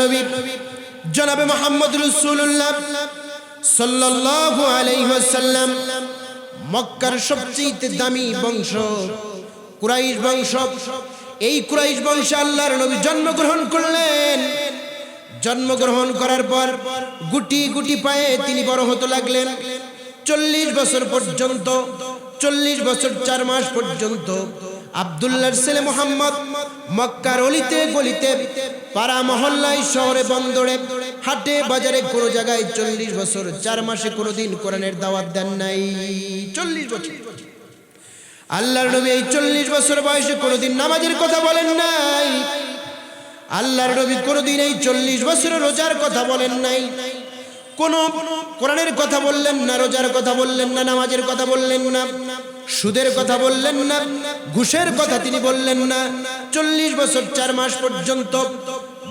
নবী জনাবে মুহাম্মদ রাসূলুল্লাহ সাল্লাল্লাহু আলাইহি ওয়াসাল্লাম মক্কার সবচেয়ে দামি বংশ কুরাইশ বংশ। এই কুরাইশ বংশে আল্লাহর নবী জন্মগ্রহণ করলেন। জন্মগ্রহণ করার পর গুটি গুটি পায়ে তিনি বড় হতে লাগলেন। 40 বছর পর্যন্ত, 40 বছর 4 মাস পর্যন্ত আব্দুল্লাহর ছেলে মুহাম্মদ মক্কার অলিতে গলিতে, পাড়া মহল্লায়, শহরে বন্দরে, হাটে বাজারে কোনো জায়গায় 40 বছর 4 মাসে কোনোদিন কোরআনের দাওয়াত দেন নাই। 40 বছর আল্লাহর নবী এই 40 বছর বয়সে কোনোদিন নামাজের কথা বলেন নাই। আল্লাহর নবী কোনোদিন এই 40 বছর রোজার কথা বলেন নাই। কোন কোরআনের কথা বললেন না, রোজার কথা বললেন না, নামাজের কথা বললেন না, সুদের কথা বললেন না, ঘুষের কথা তিনি বললেন না। 40 বছর 4 মাস পর্যন্ত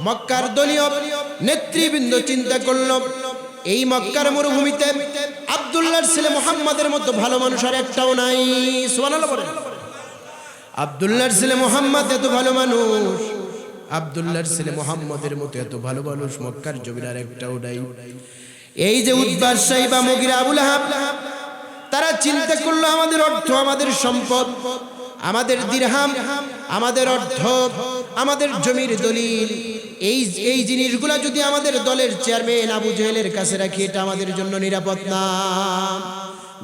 মক্কার দলীয় নেতৃবৃন্দ চিন্তা করল, এই মক্কার মরুভূমিতে আব্দুল্লাহর ছেলে মুহাম্মাদের মতো ভালো মানুষ আর একটাও নাই। সুবহানাল্লাহ বলেন। আব্দুল্লাহর ছেলে মুহাম্মদ এত ভালো মানুষ, আব্দুল্লাহর ছেলে মুহাম্মদের মতো এত ভালো মানুষ মক্কার জমির আর একটাও নাই। এই যে উতবা, সাইবা, মুগিরা, আবু লাহাব, তারা চিন্তা করলো আমাদের অর্থ, আমাদের সম্পদ, আমাদের দিরহাম, আমাদের অর্থ, আমাদের জমির দলিল, এই জিনিসগুলা যদি আমাদের দলের চেয়ারম্যান আবু জেহেলের কাছে রাখি, এটা আমাদের জন্য নিরাপদ না।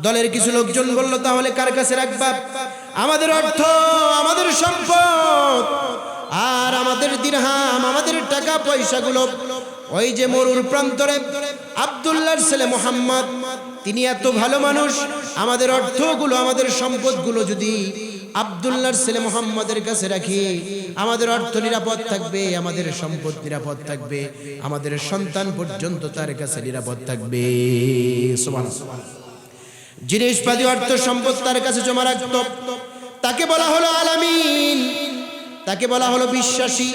দলের কিছু লোকজন বলল, তাহলে কার কাছে রাখবা? আমাদের অর্থ, আমাদের সম্পদ আর আমাদের দিরহাম, আমাদের টাকা পয়সাগুলো ওই যে মরুর প্রান্তরে আব্দুল্লাহর ছেলে মুহাম্মদ, তিনি এত ভালো মানুষ, আমাদের অর্থগুলো, আমাদের সম্পদগুলো যদি আব্দুল্লাহর ছেলে মুহাম্মদের কাছে রাখি, আমাদের অর্থ নিরাপদ থাকবে, আমাদের সম্পদ নিরাপদ থাকবে, আমাদের সন্তান পর্যন্ত তার কাছে নিরাপদ থাকবে। সুবহানাল্লাহ। জিনিসপাতি, অর্থ সম্পদ তার কাছে জমা রাখত। তাকে বলা হলো আলামিন, তাকে বলা হলো বিশ্বাসী।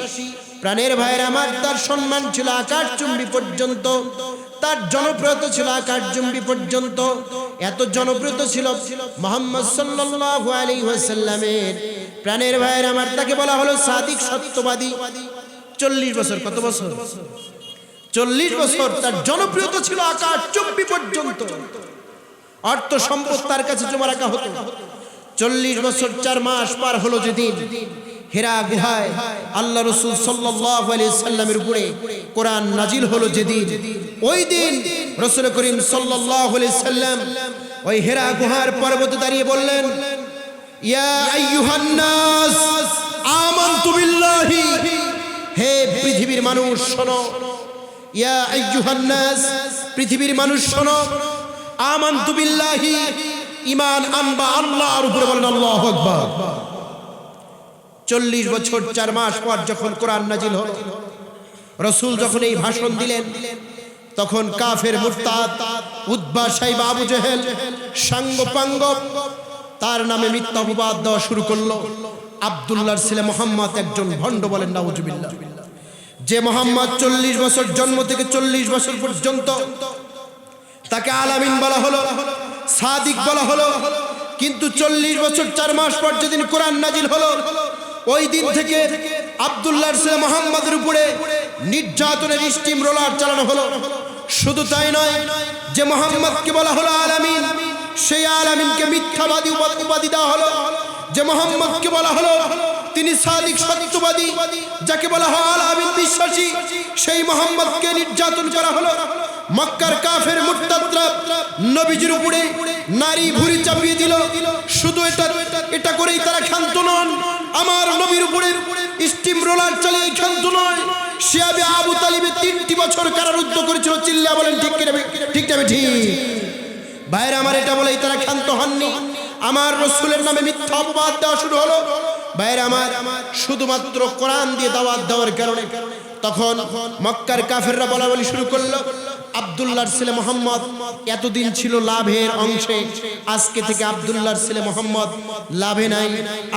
প্রাণের ভাইয়ের আমার, তার সম্মান ছিল আকাশচুম্বী পর্যন্ত, তার জনপ্রিয়তা ছিল আকাশচুম্বী পর্যন্ত। এত জনপ্রিয়তা ছিল মুহাম্মদ সাল্লাল্লাহু আলাইহি ওয়াসাল্লামের। প্রাণের ভাইয়ের আমার, তাকে বলা হলো সাদিক, সত্যবাদী। 40 বছর, কত বছর? 40 বছর তার জনপ্রিয়তা ছিল আকাশচুম্বী পর্যন্ত। অর্থ সম্পদ তার কাছে জমা রাখা হতো। 40 বছর 4 মাস পার হলো যেদিন হিরা গুহায় আল্লাহ রাসূল সাল্লাল্লাহু আলাইহি সাল্লামের উপরে কোরআন নাজিল হলো, যেদিন ওই দিন রাসূল করিম সাল্লাল্লাহু আলাইহি সাল্লাম ওই হিরা গুহার পর্বতে দাঁড়িয়ে বললেন, ইয়া আইয়ুহান নাস আমানতু বিল্লাহি, হে পৃথিবীর মানুষ শোনো। ইয়া আইয়ুহান নাস, পৃথিবীর মানুষ শোনো। আমানতু বিল্লাহি, ঈমান আনবা আল্লাহর উপরে, বলেন আল্লাহু আকবার। 40 বছর 4 মাস পর যখন কোরআন নাজিল হলো, রাসূল যখন এই ভাষণ দিলেন, তখন কাফের, মুরতাদ, উতবা, সাইবা, আবু জেহেল সাঙ্গপাঙ্গ তার নামে মিথ্যা অপবাদ দেওয়া শুরু করলো। আব্দুল্লাহর ছেলে মুহাম্মদ একজন ভণ্ড, বলেন নাউজুবিল্লাহ। যে মুহাম্মদ 40 বছর, জন্ম থেকে 40 বছর পর্যন্ত তাকে আলামিন বলা হলো, সাদিক বলা হলো, কিন্তু 40 বছর 4 মাস পর যেদিন কোরআন নাজিল হলো, ওই দিন থেকে আব্দুল্লাহর ছেলে মুহাম্মদের উপরে নির্যাতনের স্টিম রোলার চালানো হলো। শুধু তাই নয়, যে মুহাম্মদকে বলা হলো আলামিন, সেই আলামিনকে মিথ্যাবাদী উপাধি দেওয়া হলো। যে মুহাম্মদকে বলা হলো তিনি সাদিক, সত্যবাদী, যাকে বলা হয় আলামিন, বিশ্বাসী, সেই মুহাম্মদকে নির্যাতন করা হলো। মক্কার কাফের মুরতাদরা নবীজির উপরে নারী ভুঁড়ি চাপিয়ে দিল। শুধু এটা করেই তারা ক্ষান্ত নন, আমার নবীর উপরে স্টিম রোলার চালিয়ে ক্ষান্ত নয়, শিয়াবে আবু তালিবে 3টি বছর কারারুদ্ধ করেছিল। চিল্লা বলেন ঠিক কি? ঠিক না? ঠিক ভাইরা আমার, এটা বলেই তারা ক্ষান্ত হননি। আমার রাসূলের নামে মিথ্যা অপবাদ দেওয়া শুরু হলো। ভাইরা আমার, শুধুমাত্র কোরআন দিয়ে দাওয়াত দেওয়ার কারণে তখন মক্কার কাফেররা বলা বলি শুরু করলো, আব্দুল্লাহর ছেলে মুহাম্মদ এতদিন ছিল লাভের অংশে, আজকে থেকে আব্দুল্লাহর ছেলে মুহাম্মদ লাভে নাই।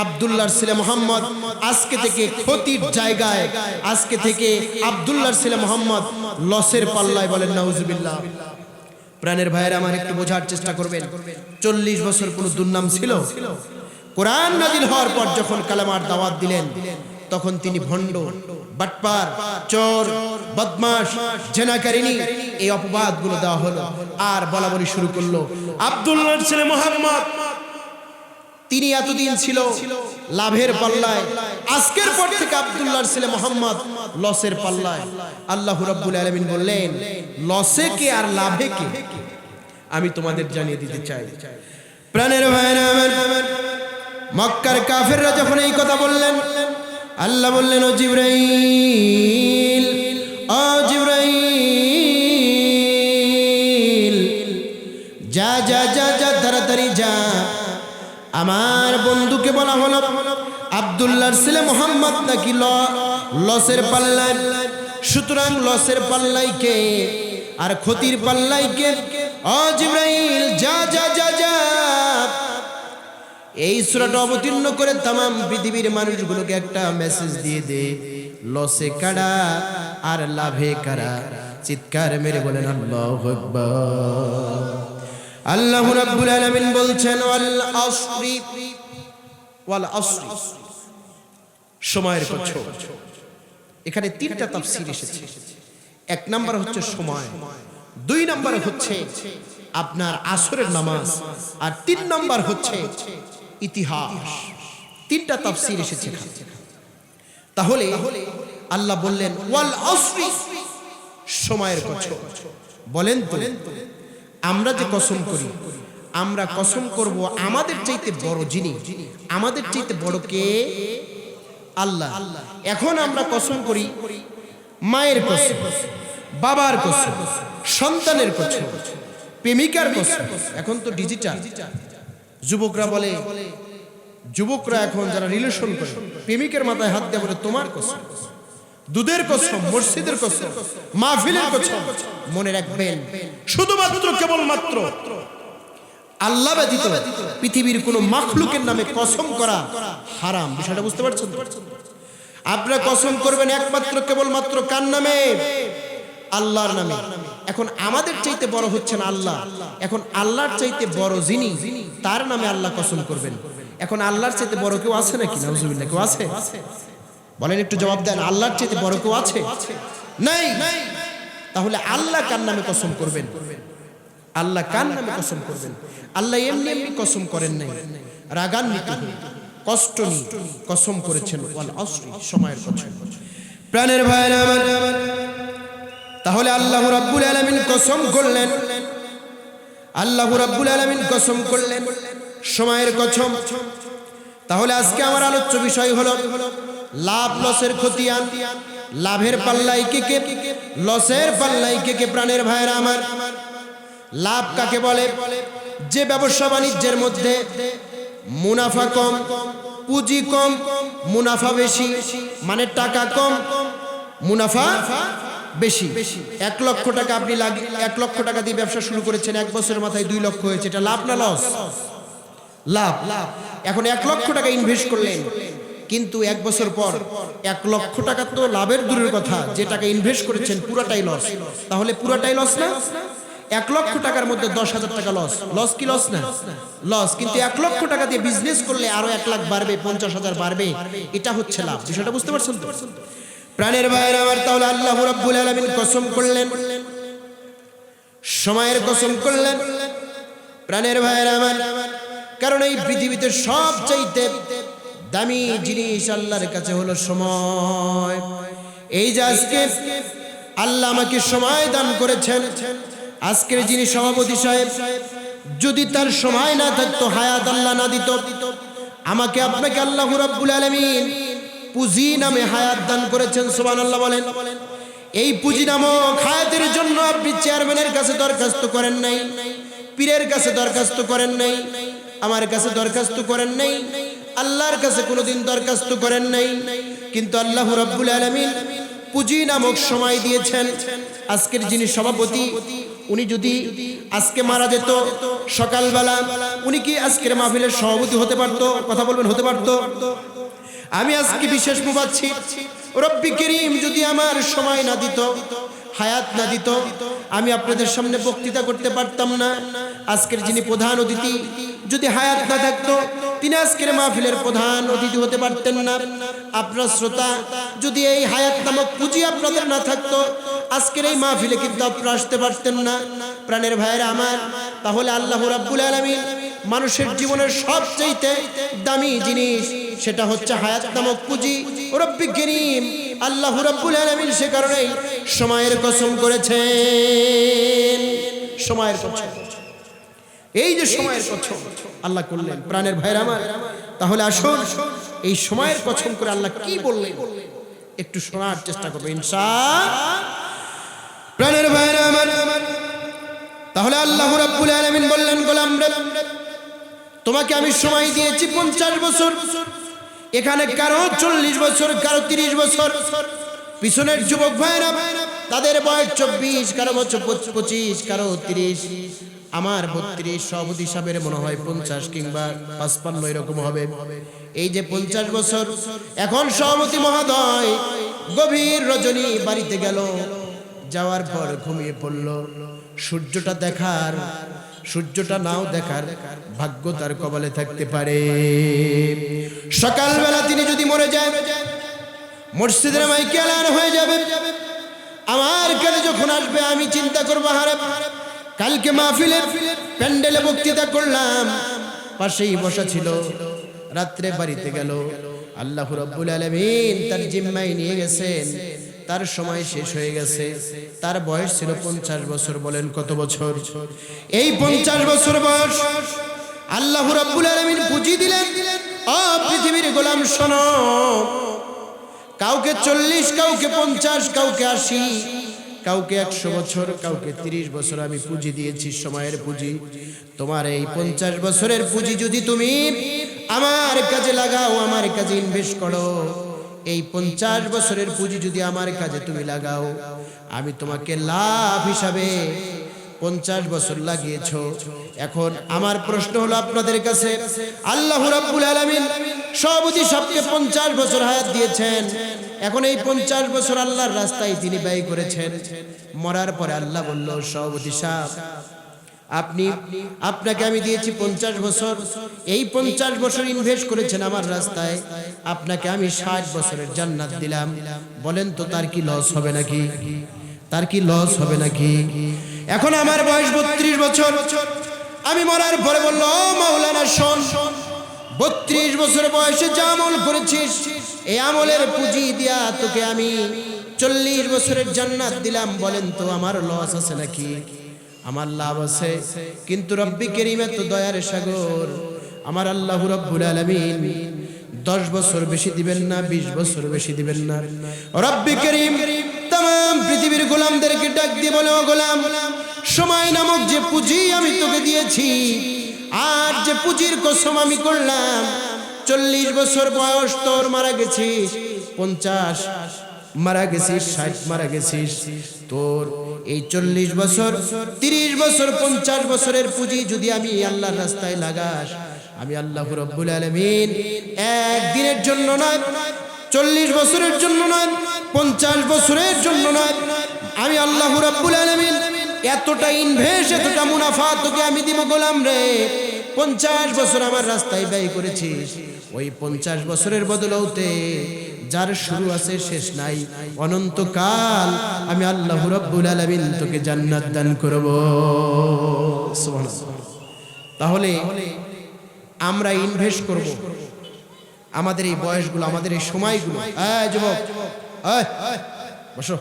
আব্দুল্লাহর ছেলে মুহাম্মদ আজকে থেকে ক্ষতির জায়গায়, আজকে থেকে আব্দুল্লাহর ছেলে মুহাম্মদ লসের পাল্লায়, বলেন নাউজুবিল্লাহ। প্রাণের ভাইয়েরা আমার, একটু বোঝার চেষ্টা করবেন। 40 বছর কোনো দুর্নাম ছিল? কোরআন নাজিল হওয়ার পর যখন কালেমার দাওয়াত দিলেন, তখন তিনি ভণ্ড, বাটপার, চোর, বদমাশ, জেনাকারিনী এই অপবাদগুলো দেওয়া হলো। আর বলা বলি শুরু করলো আব্দুল্লাহর ছেলে মুহাম্মদ, তিনি এতদিন ছিল লাভের পাল্লায়, আজকের পর থেকে আব্দুল্লাহর ছেলে মুহাম্মদ লসের পাল্লায়। আল্লাহ রাব্বুল আলামিন বললেন, লসে কে আর লাভে কে আমি তোমাদের জানিয়ে দিতে চাই। প্রাণের ভাইরা আমার, মক্কার কাফেররা যখন এই কথা বললেন, আল্লাহ বললেন, ও জিবরাইল, ও জিবরাইল, যা যা যা যা, তাড়াতাড়ি যা। আমার বন্ধুকে বলা হলো আব্দুল্লাহর ছেলে মুহাম্মদ নাকি লসের পাল্লায়, সুতরাং লসের পাল্লাই কে আর ক্ষতির পাল্লাই কে? ও জিবরাইল, যা যা যা যা। এই সূরাটা অবতীর্ণ করে तमाम পৃথিবীর মানুষগুলোকে একটা মেসেজ দিয়ে দে, লসে কারা আর লাভে কারা। চিৎকার মেরে বলেন আল্লাহু আকবার। আল্লাহ রাব্বুল আলামিন বলছেন, ওয়াল আসরি, ওয়াল আসরি, সময়ের কথা। এখানে তিনটা তাফসীর এসেছে। এক নাম্বার হচ্ছে সময়, দুই নাম্বার হচ্ছে আপনার আসরের নামাজ, আর তিন নাম্বার হচ্ছে ইতিহাস। তিনটা তাফসীর এসেছে। তাহলে আল্লাহ বললেন ওয়াল আসরি, সময়ের কথা। বলেন তো, আমরা যে কসম করি, আমরা কসম করব আমাদের চাইতে বড় যিনি, আমাদের চাইতে বড় কে? আল্লাহ। এখন আমরা কসম করি মায়ের কসম, বাবার কসম, সন্তানের কসম, প্রেমিকার কসম। এখন তো ডিজিটাল, যুবকরা বলে, যুবকরা এখন যারা রিলেশন করে, প্রেমিকের মাথায় হাত দিয়ে বলে তোমার কসম, দুধের কসম, মসজিদের কসম, মাহফিলের কসম। মনে রাখবেন, শুধুমাত্র কেবলমাত্র আল্লাহ ব্যতীত পৃথিবীর কোন মাখলুকের নামে কসম করা হারাম। বিষয়টা বুঝতে পারছেন? আপনারা কসম করবেন একমাত্র কেবলমাত্র কার নামে? আল্লাহর নামে। এখন আমাদের চাইতে বড় হচ্ছেন আল্লাহ, এখন আল্লাহর চাইতে বড় যিনি, তার নামে আল্লাহ কসম করবেন। এখন আল্লাহর চাইতে বড় কেউ আছে নাকি? নাউজুবিল্লাহ, কেউ আছে? বলেন, একটু জবাব দেন। আল্লাহর চাইতে বড় কেউ আছে? নাই। তাহলে আল্লাহ কার নামে কসম করবেন? আল্লাহ কার নামে কসম করবেন? আল্লাহ এমনি এমনি কসম করেন নাই, রাগান্বিত হয়ে কষ্ট নিয়ে কসম করেছেন ওয়াল আসরি, সময়ের কসম। প্রাণের ভাইরা আমার, তাহলে আল্লাহ রাব্বুল আলামিন কসম করলেন, আল্লাহ রাব্বুল আলামিন কসম করলেন সময়ের কসম। তাহলে আজকে আমার আলোচ্য বিষয় হলো লাভ লসের খতিয়ান। লাভের পাল্লাই কে কে, লসের পাল্লাই কে কে? প্রাণের ভাইরা আমার, লাভ কাকে বলে? যে ব্যবসা বাণিজ্যের মধ্যে মুনাফা কম, পুঁজি কম, মুনাফা বেশি, মানে টাকা কম, মুনাফা বেশি। 1 লক্ষ টাকা আপনি 1 লক্ষ টাকা দিয়ে ব্যবসা শুরু করেছেন, 1 বছরের মাথায় 2 লক্ষ হয়েছে, এটা লাভ না লস? লাভ। এখন 1 লক্ষ টাকা ইনভেস্ট করলেন, কিন্তু 1 বছর পর 1 লক্ষ টাকা তো লাভের দূরের কথা, যে টাকা ইনভেস্ট করেছেন পুরাটাই লস। তাহলে পুরাটাই লস না? 1 লক্ষ টাকার মধ্যে 10,000 টাকা লস, লস কি লস না? লস। কিন্তু 1 লক্ষ টাকা দিয়ে বিজনেস করলে আরো 1 লাখ বাড়বে, 50,000 বাড়বে, এটা হচ্ছে লাভ। বিষয়টা বুঝতে পারছেন তো? প্রাণের ভাইরা আমার, তাহলে আল্লাহ রাব্বুল আলামিন কসম করলেন, সময়ের কসম করলেন। প্রাণের ভাইরা আমার, কারণ এই পৃথিবীতে সবচাইতে দামি জিনিস আল্লাহর কাছে হলো সময়। এই যে আজকে আল্লাহ আমাকে সময় দান করেছেন, আজকের যিনি সভাপতি সাহেব, যদি তার সময় না থাকতো, হায়াত আল্লাহ না দিত, আমাকে আপনাকে আল্লাহ রাব্বুল আলামিন পুঁজি নামে হায়াত দান করেছেন। সুবহানাল্লাহ বলেন। এই পুঁজি নামক হায়াতের জন্য আপনি চেয়ারম্যানের কাছে দরখাস্ত করেন নাই, পীরের কাছে দরখাস্ত করেন নাই, আমার কাছে দরখাস্ত করেন নাই, আল্লাহর কাছে কোনোদিন দরখাস্ত করেন নাই, কিন্তু আল্লাহ রাব্বুল আলামিন পুঁজি নামক সময় দিয়েছেন। আজকের যিনি সভাপতি, উনি যদি আজকে মারা যেত সকালবেলা, উনি কি আজকের মাহফিলের সভাপতি হতে পারতো? কথা বলবেন, হতে পারতো? আমি আজকে বিশেষ মুবাচ্ছি, রব্বি করিম যদি আমার সময় না দিত, হায়াত না দিত, আমি আপনাদের সামনে বক্তৃতা করতে পারতাম না। আজকের যিনি প্রধান অতিথি, যদি হায়াত না থাকতো তিনি আজকের মাহফিলের প্রধান অতিথি হতে পারতেন না। আপনার শ্রোতা, যদি এই হায়াত নামক পুঁজি আপনাদের না থাকতো আজকের এই মাহফিলে কিন্তু আপনারা আসতে পারতেন না। প্রাণের ভাইরা আমার, তাহলে আল্লাহ রাব্বুল আলামিন মানুষের জীবনের সবচেয়ে দামি জিনিস সেটা হচ্ছে হায়াত নামক পুঁজি। রব্বি কারীম আল্লাহ রাব্বুল আলামিন সে কারণেই সময়ের কসম করেছেন। সময়ের কসম, এই যে সময়ের কসম আল্লাহ করলেন প্রাণের ভাইরা আমার, তাহলে আসুন এই সময়ের কসম করে আল্লাহ কি বললেন একটু শোনার চেষ্টা করবো ইনশাআল্লাহ। প্রাণের ভাইরা আমার, তাহলে আল্লাহ রাব্বুল আলামিন বললেন, গোলাম রে, তোমাকে আমি সময় দিয়েছি 50 বছর। এখানে কারো 40 বছর, কারো 30 বছর। পিছনের যুবক ভাইরা তাদের বয়স 24, কারো বছর 25, কারো 30, আমার 32, সভাপতি সাহেবের মনে হয় 50 কিংবা 55 এরকম হবে। এই যে 50 বছর, এখন সভাপতি মহোদয় গভীর রজনী বাড়িতে গেল, যাওয়ার পর ঘুমিয়ে পড়ল। সূর্যটা দেখার, সূর্যটা নাও দেখার ভাগ্য তার কপালে থাকতে পারে। সকালবেলা তিনি যদি মরে যায়, মসজিদের মাইকে এলান হয়ে যাবে, আমার কাছে যখন আসবে আমি চিন্তা করবো, হারে কালকে মাহফিলে প্যান্ডেলে বক্তৃতা করলাম, পাশেই বসা ছিল, রাত্রে বাড়িতে গেল, আল্লাহ রাব্বুল আলামিন তার জিম্মায় নিয়ে গেছেন, তার সময় শেষ হয়ে গেছে, তার বয়স ছিল 50 বছর। বলেন কত বছর? এই 50 বছর বয়স আল্লাহ রাব্বুল আলামিন পুঁজি দিলেন। ও পৃথিবীর গোলাম শোনো, কাউকে 40, কাউকে 50, কাউকে 80, কাউকে 100 বছর, কাউকে 30 বছর আমি পুঁজি দিয়েছি, সময়ের পুঁজি। তোমার এই 50 বছরের পুঁজি যদি তুমি আমার কাজে লাগাও, আমার কাজে ইনভেস্ট করো, এই 50 বছরের পুঁজি যদি আমার কাজে তুমি লাগাও, আমি তোমাকে লাভ হিসাবে 50 বছর লাগিয়েছো। এখন আমার প্রশ্ন হলো আপনাদের কাছে, আল্লাহ রাব্বুল আলামিন সভাপতি সাহেবকে 50 বছর হায়াত দিয়েছেন, এখন এই 50 বছর আল্লাহর রাস্তায় তিনি ব্যয় করেছেন। মরার পরে আল্লাহ বলল, সভাপতি সাহেব আপনাকে আমি দিয়েছি 50 বছর, এই 50 বছর ইনভেস্ট করেছেন আমার রাস্তায়, আপনাকে আমি 60 বছরের জান্নাত দিলাম। বলেন তো তার কি লস হবে নাকি? তার কি লস হবে নাকি? এখন আমার বয়স 32 বছর, আমি মরার পরে বলল, ও মাওলানা শোন, 32 বছর বয়সে যা আমল করেছিস, এই আমলের পুঁজি দিয়া তোকে আমি 40 বছরের জান্নাত দিলাম। বলেন তো আমার লস আছে নাকি? আমার লাভ আছে। কিন্তু রব্বি কারীম এত দয়ার সাগর, আমার আল্লাহ রাব্বুল আলামিন 10 বছর বেশি দিবেন না, 20 বছর বেশি দিবেন না। রব্বি কারীম तमाम পৃথিবীর গোলামদেরকে ডাক দিয়ে বলে, ও গোলাম, সময় নামক যে পুঁজি আমি তোকে দিয়েছি, আর যে পুঁজির কসম আমি করলাম, 40 বছর বয়স তোর, মারা গেছিস 50, মারা গেছিস 60, মারা গেছিস, তোর এই 40 বছর, 30 বছর, 50 বছরের পুঁজি যদি আমি আল্লাহর রাস্তায় লাগাস, আমি আল্লাহ রাব্বুল আলামিন একদিনের জন্য নয়, 40 বছরের জন্য নয়, 50 বছরের জন্য নয়, আমি আল্লাহ রাব্বুল আলামিন এতটা ইনভেস্ট, এতটা মুনাফা তোকে আমি দিব গোলাম রে। 50 বছর আমার রাস্তায় ব্যয় করেছিস, ওই 50 বছরের বদলতে যার শুরু আছে শেষ নাই, অনন্তকাল আমি আল্লাহ রাব্বুল আলামিন তোকে জান্নাত দান করব। সুবহানাল্লাহ। তাহলে আমরা ইনভেস্ট করব আমাদের এই বয়সগুলো, আমাদের এই সময়গুলো। যুবক বসো।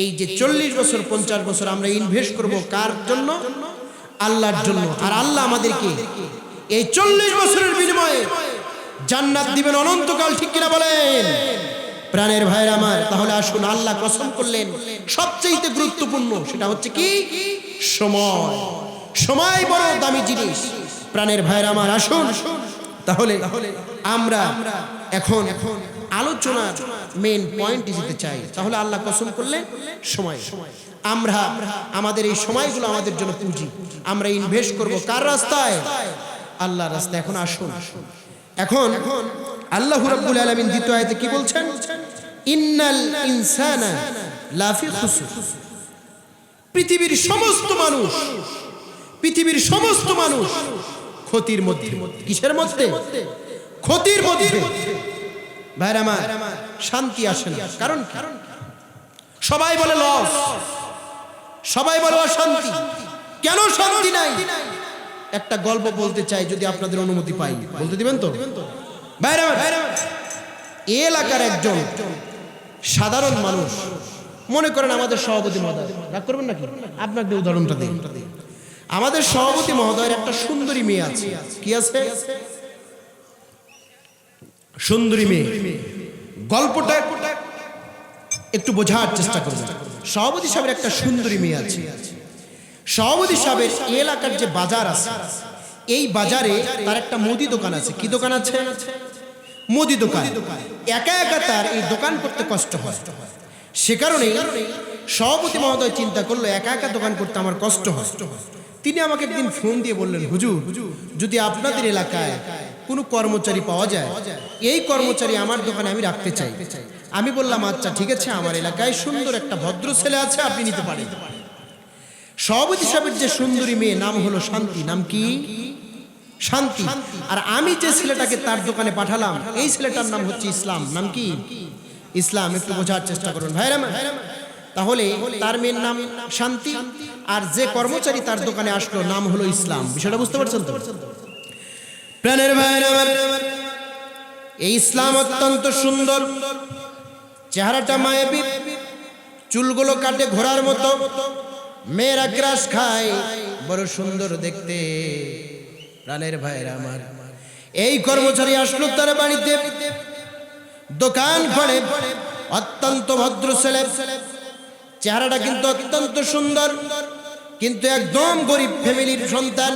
এই যে 40 বছর 50 বছর আমরা ইনভেস্ট করব কার জন্য? আল্লাহর জন্য। আর আল্লাহ আমাদেরকে এই 40 বছরের বিনিময়ে জান্নাত দিবেন অনন্তকাল, ঠিক কিনা বলেন প্রাণের ভাইরা আমার? তাহলে আসুন, আল্লাহ কসম করলেন সবচেয়ে গুরুত্বপূর্ণ, সেটা হচ্ছে কি? সময়। সময় বড় দামি জিনিস প্রাণের ভাইরা আমার। আসুন তাহলে আমরা এখন আলোচনার মেইন পয়েন্টে যেতে চাই। তাহলে আল্লাহ কসম করলেন সময়। আমরা আমাদের এই সময়গুলো আমাদের জন্য পুঁজি, আমরা ইনভেস্ট করব কার রাস্তায়? আল্লাহর রাস্তায়। এখন আসুন, এখন আল্লাহ রাব্বুল আলামিন দ্বিতীয় আয়াতে কি বলছেন? ইন্নাল ইনসানা লাফি খুসর। পৃথিবীর সমস্ত মানুষ, পৃথিবীর সমস্ত মানুষ ক্ষতির মধ্যে। কিসের মধ্যে? ক্ষতির মধ্যে। ভাইরা আমার, শান্তি আসে না। কারণ সবাই বলে লস, সবাই বলে অশান্তি। কেন শান্তি নাই? একটা গল্প বলতে চাই, যদি আপনাদের অনুমতি পাই। বলতে দিবেন তো? ভাইরা আমার, এই এলাকার একজন সাধারণ মানুষ, মনে করেন আমাদের সভাপতি মহোদয়, রাগ করবেন নাকি? আপনাকে উদাহরণটা দিন। আমাদের সভাপতি মহোদয়ের একটা সুন্দরী মেয়ে আছে। কি আছে? সুন্দরী মেয়ে। গল্পটা একটু বোঝার চেষ্টা করবেন। সভাপতি সাহেবের একটা সুন্দরী মেয়ে আছে। সভাপতি সাহেবের এলাকার যে বাজার আছে, এই বাজারে তার একটা মুদি দোকান আছে। কি দোকান আছে? মুদি দোকান। একা একা তার এই দোকান করতে কষ্ট হয়। সে কারণে সভাপতি মহোদয় চিন্তা করলো, একা একা দোকান করতে আমার কষ্ট হয়। তিনি আমাকে একদিন ফোন দিয়ে বললেন, হুজুর, যদি আপনাদের এলাকায় কোনো কর্মচারী পাওয়া যায়, এই কর্মচারী আমার দোকানে আমি রাখতে চাই। আমি বললাম, আচ্ছা ঠিক আছে, আমার এলাকায় সুন্দর একটা ভদ্র ছেলে আছে, আপনি নিতে পারেন। সভাপতি সাহেবের যে সুন্দরী মেয়ে, নাম হলো শান্তি। নাম কি? শান্তি। আর আমি যে ছেলেটাকে তার দোকানে পাঠালাম, এই ছেলেটার নাম হচ্ছে ইসলাম। নাম কি? ইসলাম। একটু বোঝার চেষ্টা করুন ভাইরা। তাহলে তার মেয়ের নাম শান্তি, আর যে কর্মচারী তার দোকানে আসলো নাম হলো ইসলাম। বিষয়টা বুঝতে পারছেন তো? প্রাণের ভাইরা, এই ইসলাম অত্যন্ত সুন্দর, চেহারাটা মায়াবী, চুলগুলো কাটে ঘোড়ার মতো, মেয়েরা গ্রাস খায়, বড় সুন্দর দেখতে। প্রাণের ভাইরা আমার, এই কর্মচারী আসলো তার বাড়িতে, দোকান করে। অত্যন্ত ভদ্র ছেলে, চেহারাটা কিন্তু অত্যন্ত সুন্দর, কিন্তু একদম গরিব ফ্যামিলির সন্তান।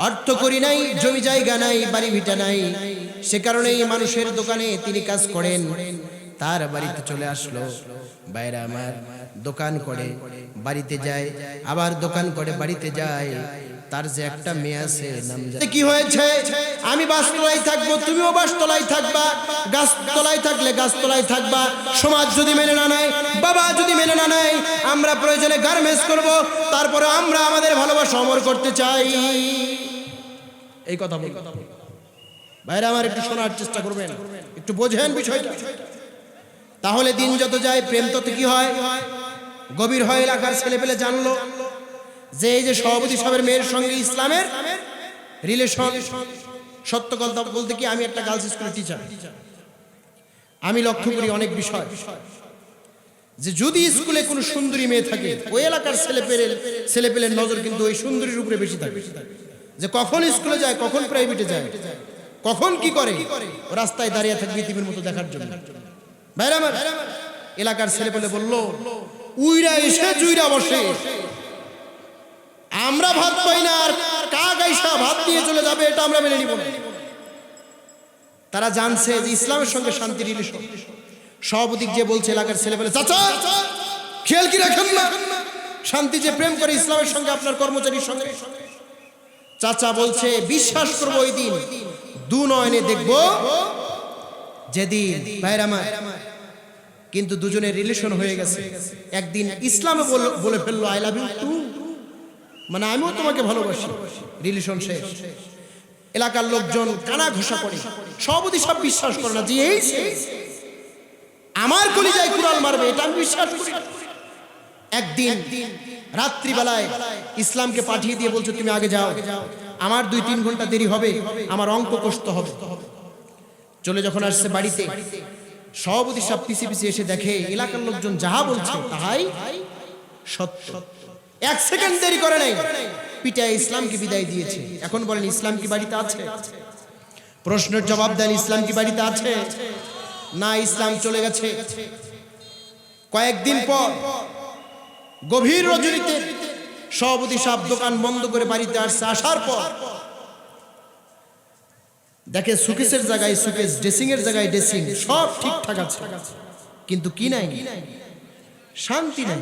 অর্থ করি নাই, জমি জায়গা নাই, বাড়ি ভিটা নাই। সে কারণেই মানুষের দোকানে তিনি কাজ করেন। তার বাড়িতে চলে আসলো। বাইরে আমার, দোকান করে বাড়িতে যায়, আবার দোকান করে বাড়িতে যায়। তার যে একটা মেয়ে আছে, নাম কি হয়েছে? আমি বাসতলায় থাকবো, তুমিও বাসতলায় থাকবা। গাছতলায় থাকলে গাছতলায় থাকবা। সমাজ যদি মেনে না নেয়, বাবা যদি মেনে না নেয়, আমরা প্রয়োজনে গার্মেন্টস করব, তারপরে আমরা আমাদের ভালোবাসা অমর করতে চাই। এই কথা বল ভাইরা আমার, একটু শোনার চেষ্টা করবেন, একটু বোঝেন বিষয়টা। তাহলে দিন যত যায়, প্রেম তত কি হয়? গভীর হয়। এলাকার ছেলে পেলে জানলো যে এই যে সভাপতি সাহেবের মেয়ের সঙ্গে ইসলামের রিলেশন। সত্য কথা বলতে কি, আমি একটা গার্লস স্কুলের টিচার। আমি লক্ষ্য করি অনেক বিষয়, যে যদি স্কুলে কোনো সুন্দরী মেয়ে থাকে, ওই এলাকার ছেলে পেলের নজর কিন্তু ওই সুন্দরীর উপরে বেশি থাকে। যে কখন স্কুলে যায়, কখন প্রাইভেটে যায়, কখন কি করে, রাস্তায় দাঁড়িয়ে থাকবে ইতিমের মতো দেখার জন্য। ভাইরা আমার, এলাকার ছেলে পেলে বললো, উইরা এসে জুইরা বসে, আমরা ভাত পাই না, আর কাক আইসা ভাত দিয়ে চলে যাবে, এটা আমরা মেনে নিব না। তারা জানছে যে ইসলামের সঙ্গে শান্তি রিলেশন। সভাপতি যে বলছে এলাকার ছেলে পেলে, চাচা খেয়াল কি রাখেন না, শান্তি যে প্রেম করে ইসলামের সঙ্গে আপনার কর্মচারীর সঙ্গে। চাচা বলছে, বিশ্বাস করবো ওই দিন দু নয়নে দেখবো যেদিন। ভাইরা আমার, কিন্তু দুজনের রিলেশন হয়ে গেছে। একদিন ইসলামে বলে ফেললো, আই লাভ ইউ টু, মানে আমিও তোমাকে ভালোবাসি। রিলেশন শেষ। এলাকার লোকজন কানা ঘোষা করে। সভাপতি সব বিশ্বাস করে না যে এই আমার কলিজায় কুড়াল মারবে, এটা আমি বিশ্বাস করি। একদিন রাত্রিবেলায় ইসলামকে পাঠিয়ে দিয়ে বলছে, তুমি আগে যাও, আমার 2-3 ঘন্টা দেরি হবে, আমার অঙ্ক কষতে হবে। চলে যখন আসছে বাড়িতে, সভাপতি সব পিছিয়ে পিছিয়ে এসে দেখে এলাকার লোকজন যাহা বলছে তাহাই সত্য। 1 সেকেন্ড দেরি করে নাই, পিটায় ইসলামকে বিদায় দিয়েছে। এখন বলেন, ইসলাম কি বাড়িতে আছে? প্রশ্নের জবাব দেন, ইসলাম কি বাড়িতে আছে? না, ইসলাম চলে গেছে। কয়েকদিন পর গভীর রজনীতে সভাপতি সাহেব দোকান বন্ধ করে বাড়িতে আসছে। আসার পর দেখে সুকেসের জায়গায় সুকেস, ড্রেসিং এর জায়গায় ড্রেসিং, সব ঠিকঠাক আছে, কিন্তু কি নাই? শান্তি নাই।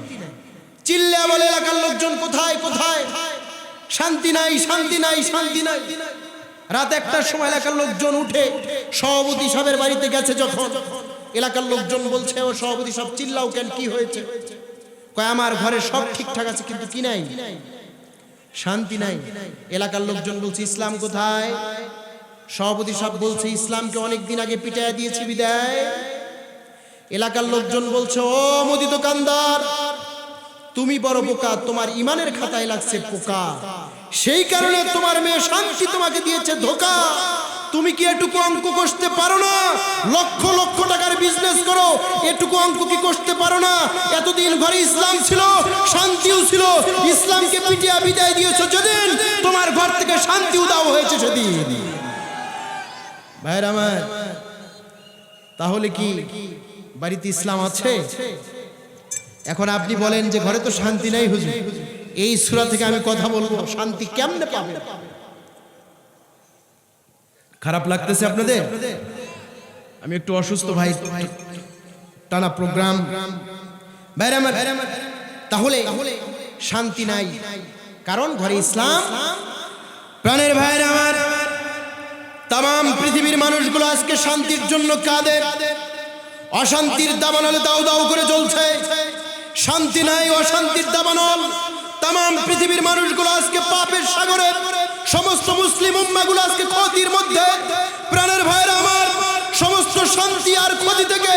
চিল্লা বলে এলাকার লোকজন, কোথায় কোথায়? শান্তি নাই, শান্তি নাই, শান্তি নাই। রাত 1টার সময় এলাকার লোকজন উঠে সভাপতি সাহেবের বাড়িতে গেছে। যখন এলাকার লোকজন বলছে, ও সভাপতি সাহেব চিল্লাও কেন, কি হয়েছে? কয়, আমার ঘরে সব ঠিকঠাক আছে, কিন্তু কি নাই? শান্তি নাই। এলাকার লোকজন বলছে ইসলাম কোথায়? সভাপতি সাহেব বলছে ইসলামকে অনেকদিন আগে পিটাইয়া দিয়েছি বিদায়। এলাকার লোকজন বলছে ও মুদি দোকানদার, তুমি বড় বোকা, তোমার ইমানের খাতায় লাগছে পোকা, সেই কারণে তোমার মেয়ে শান্তি তোমাকে দিয়েছে ধোকা। তুমি কি এটুকু অঙ্ক কষতে পারো না? লক্ষ লক্ষ টাকার বিজনেস করো, এটুকু অঙ্ক কি কষতে পারো না? এতদিন ঘরে ইসলাম ছিল, শান্তিও ছিল, ইসলামকে পিটিয়া বিদায় দিয়েছো যেদিন, তোমার ঘর থেকে শান্তি উধাও হয়েছে সেদিন। ভাইরা আমার, তাহলে কি বাড়িতে ইসলাম আছে? এখন আপনি বলেন যে ঘরে তো শান্তি নাই হুজুর, এই সূরা থেকে আমি কথা বলবো, শান্তি কেমনে পাবে? খারাপ লাগতেছে আপনাদের? আমি একটু অসুস্থ ভাই, টানা প্রোগ্রাম। ভাইরা আমার, তাহলে শান্তি নাই কারণ ঘরে ইসলাম। প্রাণের ভাইরা আমার, তাম পৃথিবীর মানুষগুলো আজকে শান্তির জন্য কাঁদে, অশান্তির দাবানলে দাউ দাউ করে জ্বলছে। শান্তি নাই, অশান্তির দাবানল। তাম পৃথিবীর মানুষগুলো আজকে পাপের সাগরে, সমস্ত মুসলিম উম্মাহগুলো আজকে ক্ষতির মধ্যে। প্রাণের ভাইরা আমার, সমস্ত শান্তি আর ক্ষতি থেকে,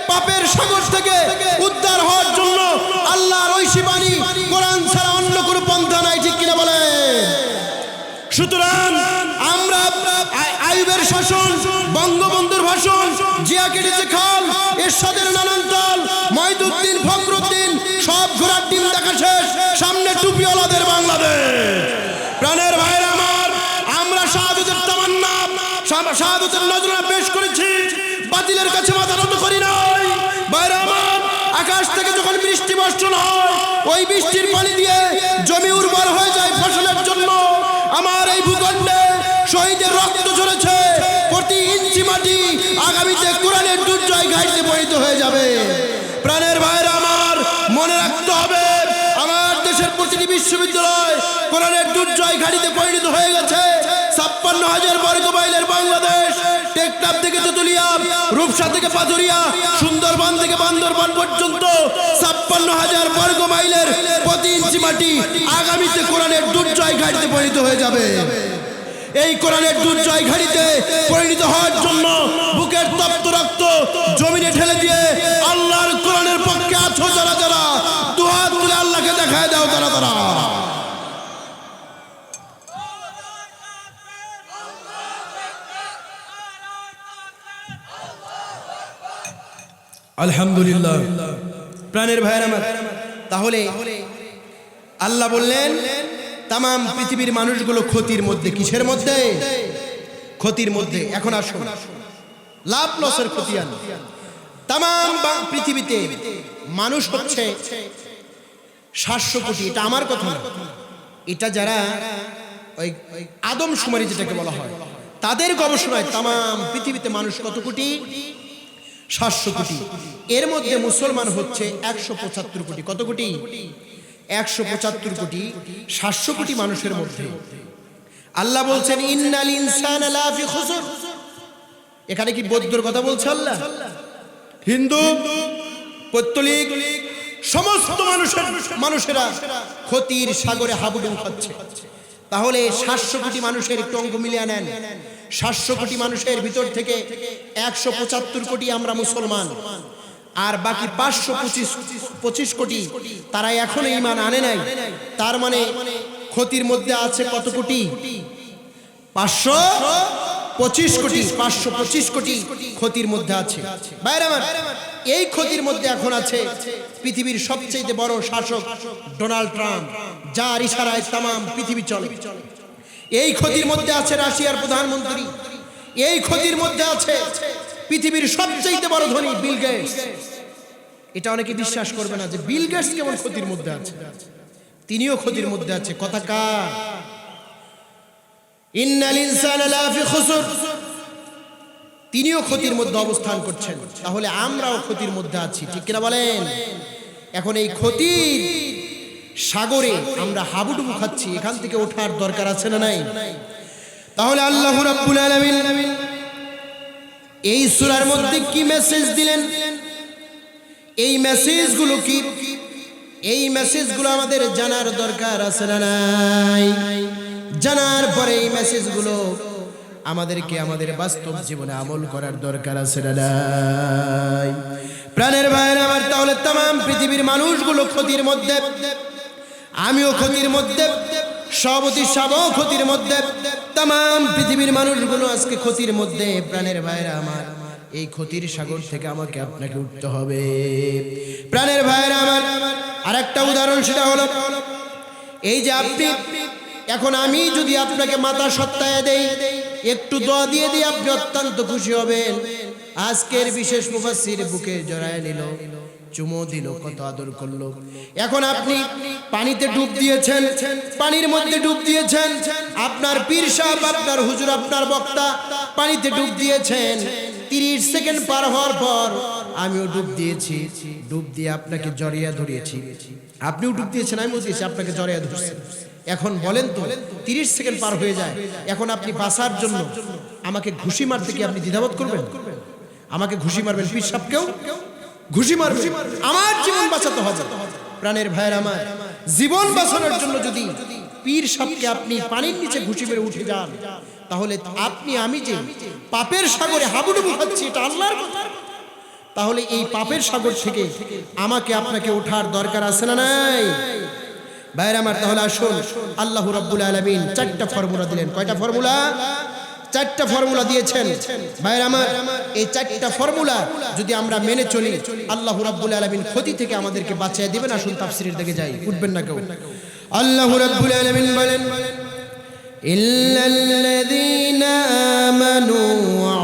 পাপের সাগর থেকে উদ্ধার হওয়ার জন্য আল্লাহর ঐশী বাণী কোরআন ছাড়া অন্য কোনো পন্থা নাই, ঠিক কিনা বলে? সুতরাং আমরা আইয়ুবের শাসন, বঙ্গবন্ধুর ভাষণ, জিয়া কেটেছে খাল, এরশাদের নানান দল, মঈদুদ্দিন, ফখরুদ্দিন, সব ঘোড়ার ডিম দেখা শেষ, সামনে টুপিওয়ালাদের বাংলাদেশ। প্রাণের ভাইরা আমার, আমরা শাহাদাতের তামান্না, শাহাদাতের নজরানা পেশ করেছি, বাতিলের কাছে মাথা নত করি নাই। ভাইরা আমার, আকাশ থেকে যখন বৃষ্টি বর্ষণ হয়, ওই বৃষ্টির পানি দিয়ে জমি উর্বর হয়ে যায় ফসলের জন্য। আমার এই ভূখণ্ডে শহীদের রক্ত ঝরেছে, প্রতি ইঞ্চি মাটি আগামীতে কোরআনের দুর্জয় ঘাটিতে পরিণত হয়ে যাবে। প্রাণের ভাইরা আমার, মনে রাখতে হবে, আমার দেশের প্রতিটি বিশ্ববিদ্যালয় কোরআনের দুর্জয় ঘাটিতে পরিণত হয়ে গেছে। ৫৬,০০০ বর্গ মাইলের বাংলাদেশ, টেকনাফ থেকে তেতুলিয়া, রূপসা থেকে পাথুরিয়া, সুন্দরবন থেকে বান্দরবান পর্যন্ত ৫৬,০০০ বর্গ মাইলের প্রতি ইঞ্চি মাটি আগামীতে কোরআনের দুর্জয় ঘাটিতে পরিণত হয়ে যাবে। এই কোরআনের দুর্জয় ঘাটিতে পরিণত হওয়ার জন্য বুকের তপ্ত রক্ত জমিনে ঢেলে দিয়ে আল্লাহর কোরআনের পক্ষে আছো যারা যারা, দুহাত তুলে আল্লাহকে দেখায় দাও তারা তারা। আলহামদুলিল্লাহ। প্রাণের ভাইয়ের আমার, তাহলে আল্লাহ বললেন তাম পৃথিবীর মানুষগুলো ক্ষতির মধ্যে। কিসের মধ্যে? ক্ষতির মধ্যে। এখন আসুন লাভ লসের ক্ষতি আন। তাম পৃথিবীতে মানুষ হচ্ছে ৭০০ কোটি। এটা আমার কথা না, এটা যারা ওই আদমশুমারি যেটাকে বলা হয় তাদের গবেষণায় তাম পৃথিবীতে মানুষ কত কোটি? ৭০০ কোটি। এর মধ্যে মুসলমান হচ্ছে ১৭৫ কোটি। কত কোটি? ১৭৫ কোটি। ৭০০ কোটি মানুষের মধ্যে আল্লাহ বলছেন ইন্নাল ইনসানা লাফি খুসর। এখানে কি বৌদ্ধর কথা বলছে আল্লাহ? হিন্দু, পৌত্তলিক, সমস্ত মানুষেরা ক্ষতির সাগরে হাবুডুবু খাচ্ছে। তাহলে ৭০০ কোটি মানুষের একটু অঙ্ক মিলিয়ে নেন। ৭০০ কোটি মানুষের ভিতর থেকে ১৭৫ কোটি আমরা মুসলমান, আর বাকি ৫২৫ কোটি তারা এখনো ঈমান আনে নাই। তার মানে ক্ষতির মধ্যে আছে কত কোটি? ৫২৫ কোটি। ৫২৫ কোটি ক্ষতির মধ্যে আছে। ভাইরা আমার, এই ক্ষতির মধ্যে এখন আছে পৃথিবীর সবচেয়ে বড় শাসক ডোনাল্ড ট্রাম্প, যার ইশারায় তাম পৃথিবী চলে। এই ক্ষতির মধ্যে আছে রাশিয়ার প্রধানমন্ত্রী। এই ক্ষতির মধ্যে আছে পৃথিবীর সবচেয়ে বড় ধনী বিল গেটস। এটা অনেকে বিশ্বাস করবে না যে বিল গেটস কেমন ক্ষতির মধ্যে আছে। তিনিও ক্ষতির মধ্যে আছে। কথা কার? ইন্নাল ইনসানা লাফি খুসর। তিনিও ক্ষতির মধ্যে অবস্থান করছেন। তাহলে আমরাও ক্ষতির মধ্যে আছি, ঠিক কিনা বলেন? এখন এই ক্ষতির সাগরে আমরা হাবুডুবু খাচ্ছি, এখান থেকে ওঠার দরকার আছে না নাই? তাহলে আল্লাহ রাব্বুল আলামিন এই সূরার মধ্যে কি মেসেজ দিলেন? এই মেসেজগুলো কি এই মেসেজগুলো আমাদের জানার দরকার আছে না নাই? জানার পরে এই মেসেজগুলো আমাদেরকে আমাদের বাস্তব জীবনে আমল করার দরকার আছে না নাই? প্রাণের ভাইরা আমার, তাহলে तमाम পৃথিবীর মানুষগুলো ক্ষতির মধ্যে, আমিও ক্ষতির মধ্যে, সবতি সবও ক্ষতির মধ্যে, तमाम পৃথিবীর মানুষগুলো আজকে ক্ষতির মধ্যে। প্রাণের ভাইরা আমার, এই ক্ষতির সাগর থেকে আমাকে আপনাকে উঠতে হবে। প্রাণের ভাইরা আমার, আরেকটা উদাহরণ, সেটা হলো এই যে আপনি এখন, আমি যদি আপনাকে মাথা সত্তায় দেই, একটু দোয়া দিয়ে দিই, আপনি অত্যন্ত খুশি হবেন। আজকের বিশেষ মুফাসসির বুকে জড়ায় নিল, চুমো দিল, কত আদর করলো। এখন আপনি পানিতে ডুব দিয়েছেন, পানির মধ্যে ডুব দিয়েছেন, আপনার পীর সাহেব, আপনার হুজুর, আপনার বক্তা পানিতে ডুব দিয়েছেন। 30 সেকেন্ড পার হওয়ার পর আমিও ডুব দিয়েছি, ডুব দিয়ে আপনাকে জড়িয়ে ধরেছি। আপনিও ডুব দিয়েছেন, আমিও দিয়েছি, আপনাকে জড়িয়ে ধরছি। এখন বলেন তো, 30 সেকেন্ড পার হয়ে যায়, এখন আপনি বাঁচার জন্য আমাকে ঘুষি মারতে কি আপনি দ্বিধাবোধ করবেন? আমাকে ঘুষি মারবেন, পীর সাহেবকেও ঘুষি মারবেন, আমার জীবন বাঁচাতে হবে। প্রাণের ভাইয়ের আমার, জীবন বাঁচানোর জন্য যদি পীর সাহেবকে আপনি পানির নিচে ঘুষি মেরে উঠে যান, তাহলে আপনি আমি যে পাপের সাগরে হাবুডুবু খাচ্ছি, এটা আল্লাহর কথা। তাহলে এই পাপের সাগর থেকে আমাকে আপনাকে ওঠার দরকার আছে না নাই? ভাইরা আমার, তাহলে আসুন, আল্লাহ রাব্বুল আলামিন 4টা ফর্মুলা দিলেন। কয়টা ফর্মুলা? 4টা ফর্মুলা দিয়েছেন। ভাইরা আমার, এই 4টা ফর্মুলা যদি আমরা মেনে চলি, আল্লাহ রাব্বুল আলামিন ক্ষতি থেকে আমাদেরকে বাঁচিয়ে দিবেন। আসুন তাফসীরের দিকে যাই, উঠবেন না কেউ। আল্লাহ রাব্বুল আলামিন বলেন, ইল্লাল্লাযীনা আমানু ওয়া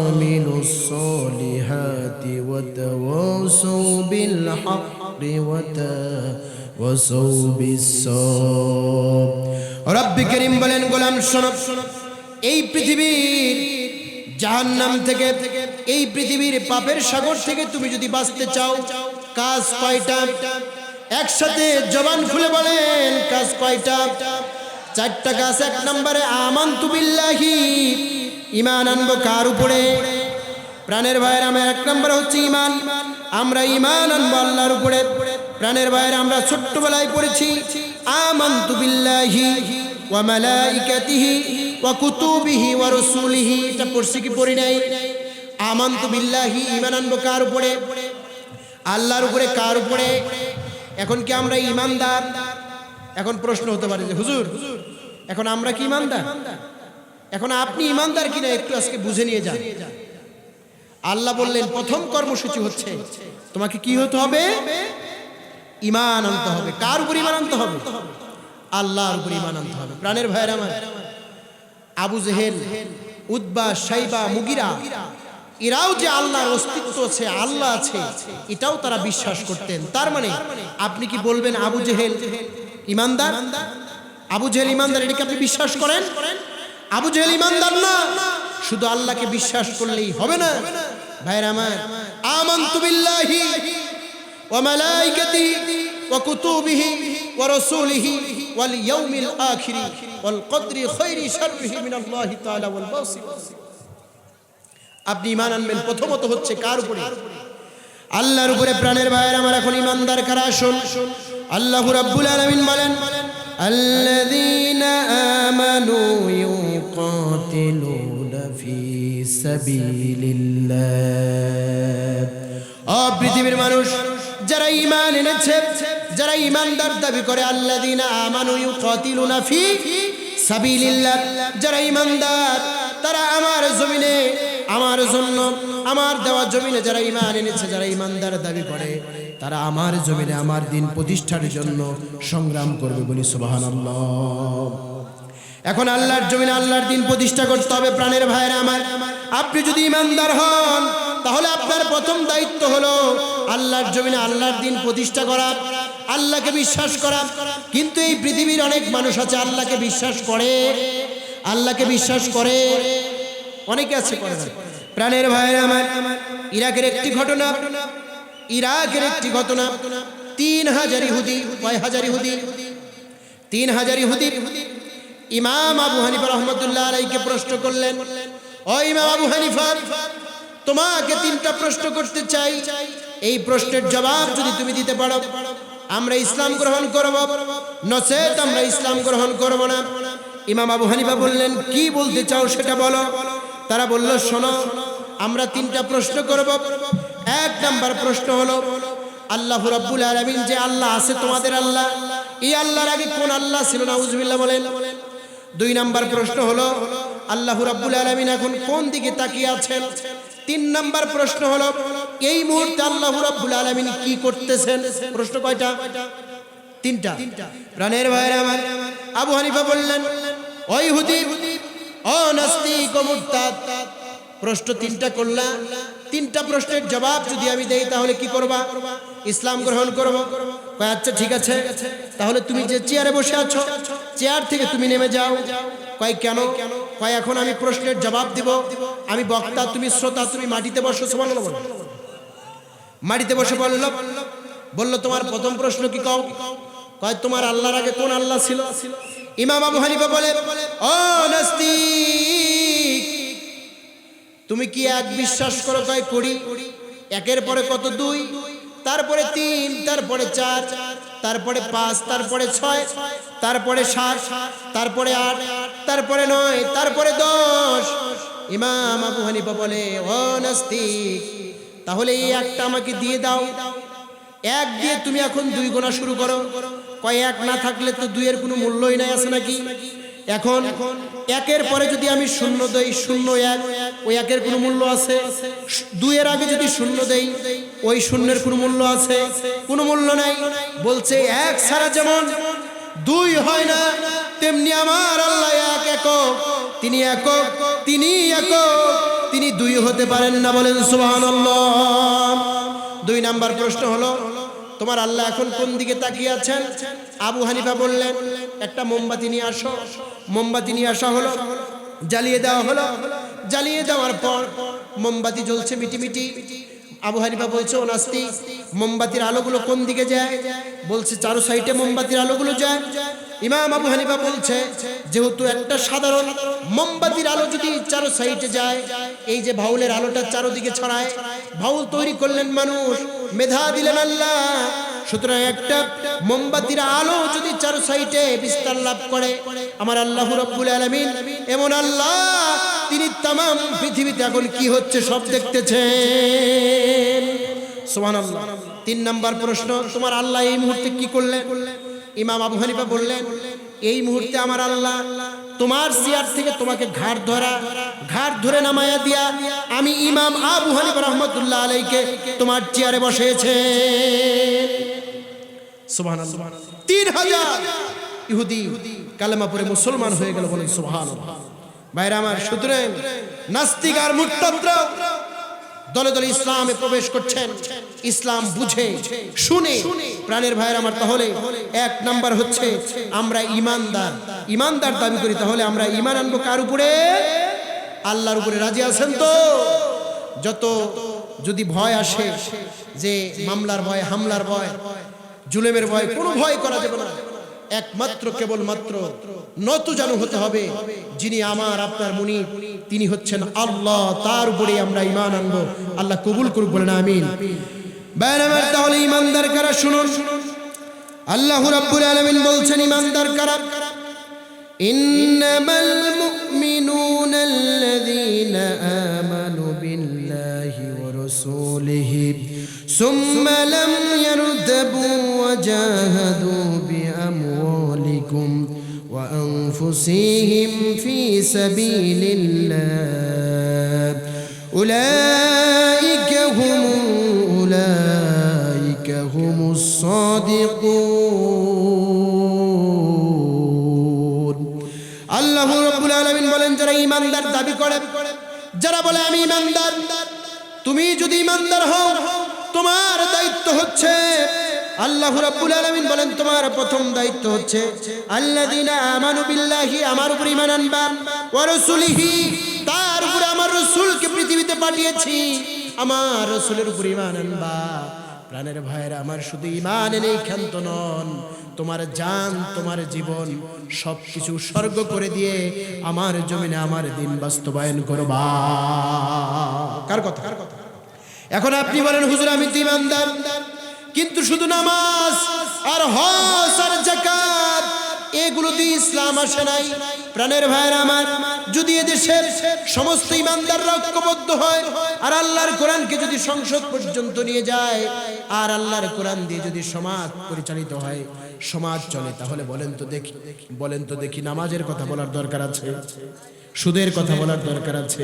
আমিলুস সলিহাতি ওয়া তাওয়াসাউ বিল হাক্কি ওয়া তাওয়াসাউ বিস সাবর। রব্বি করিম বলেন, গোলাম শোনো, এই পৃথিবীর জাহান্নাম থেকে, এই পৃথিবীর পাপের সাগর থেকে তুমি যদি বাঁচতে চাও, কাজ কয়টা? একসাথে জবান খুলে বলেন, কাজ কয়টা? 4টা কাজ। 1 নম্বরে আমানতু বিল্লাহি, ঈমান আনবো কার উপরে? প্রাণের ভাইয়ের আমার, 1 নম্বর হচ্ছে ঈমান। আমরা ঈমান আনবো আল্লাহর উপরে। প্রাণের ভাইয়ের, আমরা ছোট্টবেলায় পড়েছি আমানতু বিল্লাহি ওয়া মালাইকাতিহি ওয়া কুতুবিহি ওয়া রাসূলিহি। এটা পড়ছি কি পড়ি নাই? আমানতু বিল্লাহি, ঈমান আনবো কার উপরে? আল্লাহর উপরে। কার উপরে? এখন কি আমরা ঈমানদার? এখন প্রশ্ন হতে পারে যে হুজুর, এখন আমরা কি ঈমানদার? এখন আপনি ঈমানদার কিনা একটু আজকে বুঝে নিয়ে যান। আল্লাহ বললেন, প্রথম কর্মসূচি হচ্ছে তোমাকে কি হতে হবে? ঈমান আনতে হবে। কার উপর ঈমান আনতে হবে? আল্লাহর উপর ঈমান আনতে হবে। প্রাণের ভাইয়েরা আমার, আবু জেহেল, উতবা, শাইবা, মুগিরা, এরাও যে আল্লাহর অস্তিত্ব আছে, আল্লাহ আছে, এটাও তারা বিশ্বাস করতেন। তার মানে আপনি কি বলবেন আবু জেহেল ঈমানদার? আবু জেহেল ঈমানদার, এটা কি আপনি বিশ্বাস করেন? আবু জেহেল ঈমানদার না, শুধু আল্লাহকে বিশ্বাস করলেই হবে না। ভাইরা আমার, আমানতু বিল্লাহি ওয়া মালাইকাতিহি ওয়া কুতুবিহি ওয়া রাসূলিহি ওয়াল ইয়াউমিল আখির ওয়াল কদরি খায়রি শাররিহি মিনাল্লাহি তাআলা ওয়াল বাসির। আপনি ঈমান আনবেন প্রথমত হচ্ছে কার উপরে? আল্লাহর উপরে। প্রাণের ভাইয়ের আমার, এখন ঈমানদার কারা? আসুন, আল্লাহ রাব্বুল আলামিন বলেন, আল্লাযীনা আমানু ইউকাতিলুনা ফি সাবিলিল্লাহ। ও পৃথিবীর মানুষ, যারা ঈমান এনেছে, যারা ঈমানদার দাবি করে, আল্লাযীনা আমানু ইউকাতিলুনা ফি সাবিলিল্লাহ, যারা ঈমানদার, তারা আমার জমিনে, আমার জন্য, আমার দেওয়া জমিনে যারা ঈমান এনেছে, যারা ঈমানদার দাবি করে, তারা আমার জমিনে আমার দিন প্রতিষ্ঠার জন্য সংগ্রাম করবে। বলি সুবহানাল্লাহ। এখন আল্লাহর জমিনে আল্লাহর দিন প্রতিষ্ঠা করতে হবে। প্রাণের ভাইয়েরা আমার, আপনি যদি ঈমানদার হন, তাহলে আপনার প্রথম দায়িত্ব হলো আল্লাহর জমিনে আল্লাহর দিন প্রতিষ্ঠা করা, আল্লাহকে বিশ্বাস করা। কিন্তু এই পৃথিবীর অনেক মানুষ আছে আল্লাহকে বিশ্বাস করে, আল্লাহকে বিশ্বাস করে, অনেকে আছে করে না। প্রাণের ভাইয়েরা আমার, ইরাকের একটি ঘটনা, ইরাকের একটি ঘটনা, 3000 ইহুদি, কয় হাজার ইহুদি? 3000 ইহুদি ইমাম আবু হানিফা রাহমাতুল্লাহ আলাইহিকে প্রশ্ন করলেন, ও ইমাম আবু হানিফা, তোমাকে 3টা প্রশ্ন করতে চাই। এই প্রশ্নের জবাব যদি তুমি দিতে পারো আমরা ইসলাম গ্রহণ করব, নচেত আমরা ইসলাম গ্রহণ করব না। ইমাম আবু হানিফা বললেন, কি বলতে চাও সেটা বলো। তারা বলল, শোনো, আমরা তিনটা প্রশ্ন করব। এক নাম্বার প্রশ্ন হলো, আল্লাহ রাব্বুল আলামিন যে আল্লাহ আছে তোমাদের আল্লাহ, এই আল্লাহর আগে কোন আল্লাহ ছিল? নাউজুবিল্লাহ বলেন। দুই নাম্বার প্রশ্ন হলো, আল্লাহ রাব্বুল আলামিন এখন কোন দিকে তাকিয়ে আছেন? তিন নাম্বার প্রশ্ন হলো, এই মুহূর্তে আল্লাহ রাব্বুল আলামিন কি করতেছেন? প্রশ্ন কয়টা? তিনটা। প্রাণের ভাইরা আমার, আবু হানিফা বললেন, ও ইহুদি, ও নাস্তিক, ও মুরতাদ, প্রশ্ন তিনটা করলা, তিনটা প্রশ্নের জবাব যদি আমি দেই তাহলে কি করবা? ইসলাম গ্রহণ করব। কয় আচ্ছা ঠিক আছে, তাহলে তুমি যে চেয়ারে বসে আছো চেয়ার থেকে তুমি নেমে যাও। কয় কেন? কয় এখন আমি প্রশ্নের জবাব দিব, আমি বক্তা, তুমি শ্রোতা, তুমি মাটিতে বসো। সুবহানাল্লাহ। মাটিতে বসে বলল তোমার প্রথম প্রশ্ন কি কও? কয় তোমার আল্লাহর আগে কোন আল্লাহ ছিল? ইমাম আবু হানিফা বলে, ও নাস্তিক, তুমি কি এক বিশ্বাস করো? কয় করি। একের পরে কত? দুই, তারপরে তিন, তারপরে চার, তারপরে পাঁচ, তারপরে ছয়, তারপরে সাত, তারপরে আট, তারপরে নয়, তারপরে 10। ইমাম আবু হানিফা বলে, ও নাস্তিক, তাহলে এই একটা আমাকে দিয়ে দাও। এক দিয়ে তুমি এখন দুই গোনা শুরু করো। কয় এক না থাকলে তো দুইয়ের কোনো মূল্যই নাই, আছে নাকি? এখন একের পরে যদি আমি শূন্য দেই, শূন্য এক, ওই একের কোনো মূল্য আছে? দুইয়ের আগে যদি শূন্য দেই, ওই শূন্যের কোনো মূল্য আছে? কোনো মূল্য নাই। বলছে এক ছাড়া যেমন দুই হয় না, তেমনি আমার আল্লাহ এক একক, তিনি একক, তিনি একক, তিনি দুই হতে পারেন না। বলেন সুবহানাল্লাহ। দুই নাম্বার প্রশ্ন হলো, তোমার আল্লাহ এখন কোন দিকে তাকিয়ে আছেন? আবু হানিফা বললেন, একটা মোমবাতি নিয়ে আসো। মোমবাতি নিয়ে আসা হলো, জ্বালিয়ে দেওয়া হলো। জ্বালিয়ে দেওয়ার পর মোমবাতি জ্বলছে মিটিমিটি। আবু হানিফা বলছে, ও নাস্তিক, মোমবাতির আলোগুলো কোন দিকে যায়? বলছে চারো সাইডে মোমবাতির আলোগুলো যায়। ইমাম আবু হানিফা বলছে, যেহেতু একটা সাধারণ মোমবাতির আলো যদি চারো সাইডে যায়, এই যে ভাউলের আলোটা চারোদিকে ছড়ায়, ভাউল তৈরি করলেন মানুষ, মেধা দিলেন আল্লাহ, সুতরাং একটা মোমবাতির আলো যদি চারো সাইডে বিস্তার লাভ করে, আমার আল্লাহ রাব্বুল আলামিন এমন আল্লাহ, তিনি তামাম পৃথিবীতে এখন কি হচ্ছে সব দেখতেছেন। সুবহানাল্লাহ। তিন নাম্বার প্রশ্ন, তোমার আল্লাহ এই মুহূর্তে কি করলেন? ইমাম আবু হানিফা বললেন, এই মুহূর্তে আমার আল্লাহ তোমার চেয়ার থেকে তোমাকে ঘাড় ধরে নামায়া দিয়া আমি ইমাম আবু হানিফা রাহমাতুল্লাহ আলাইকে তোমার চেয়ারে বসিয়েছে। সুবহানাল্লাহ। 3000 ইহুদি কালেমা পড়ে মুসলমান হয়ে গেল। বলেন সুবহানাল্লাহ। ভাইরা আমার, সুতরাং নাস্তিক আর মুরতাদরা দলে দলে ইসলামে প্রবেশ করছেন, ইসলাম বুঝে শুনে। প্রাণের ভাইরা আমার, তাহলে এক নাম্বার হচ্ছে আমরা ইমানদার দাবি করি। তাহলে আমরা ঈমান আনবো কার উপরে? আল্লাহর উপরে। রাজি আছেন তো? যত যদি ভয় আসে, যে মামলার ভয়, হামলার ভয়, জুলেমের ভয়, কোনো ভয় করা যাবে না। একমাত্র কেবলমাত্র নত জানু হতে হবে, যিনি আমার আপনার মুনিব, তিনি হচ্ছেন আল্লাহ। তার উপরে আমরা ঈমান আনবো। আল্লাহ কবুল করুক, বলেন আমিন। বাইরে তাহলে ঈমানদার কারা? শুনুন, আল্লাহ রাব্বুল আলামিন বলছেন ঈমানদার কারা? ইন্নামাল মুমিনুনা আল্লাযীনা আমানু বিল্লাহি ওয়া রাসূলিহি সুম্মা লাম ইয়ারতাবু ওয়া জাহাদু বিআমওয়ালিকুম ওয়া আনফুসিহিম ফি সাবিলিল্লাহ উলাইকা হুমুস সাদিকুন। আল্লাহ রাব্বুল আলামিন বলেন, যারা ঈমানদার দাবি করে, যারা বলে আমি ঈমানদার, তুমি যদি ঈমানদার হও তোমার দায়িত্ব হচ্ছে, আল্লাহ রাব্বুল আলামিন বলেন তোমার প্রথম দায়িত্ব হচ্ছে আল্লাযীনা আমানু বিল্লাহি, আমার উপর ঈমান আনবা, ওয়া রাসূলিহি, তার উপরে আমার রাসূলকে পৃথিবীতে পাঠিয়েছি, আমার রাসূলের উপর ঈমান আনবা। প্রাণের ভাইরা আমার, শুধু ঈমান এনেই ক্ষান্ত নন, তোমার জান, তোমার জীবন সবকিছু উৎসর্গ করে দিয়ে আমার জমিনে আমার দিন বাস্তবায়ন করবা। কার কথা? এখন আপনি বলেন হুজুর আমি তো ইমানদার, কিন্তু শুধু নামাজ আর হজ আর যাকাত এগুলো দিয়ে ইসলাম আসে নাই। প্রাণের ভাইরা আমার, যদি এদেশের সমস্ত ইমানদাররা ঐক্যবদ্ধ হয় আর আল্লাহর কোরআনকে যদি সংসদ পর্যন্ত নিয়ে যায় আর আল্লাহর কোরআন দিয়ে যদি সমাজ পরিচালিত হয়, সমাজ চলে, তাহলে বলেন তো দেখি নামাজের কথা বলার দরকার আছে, সুদের কথা বলার দরকার আছে?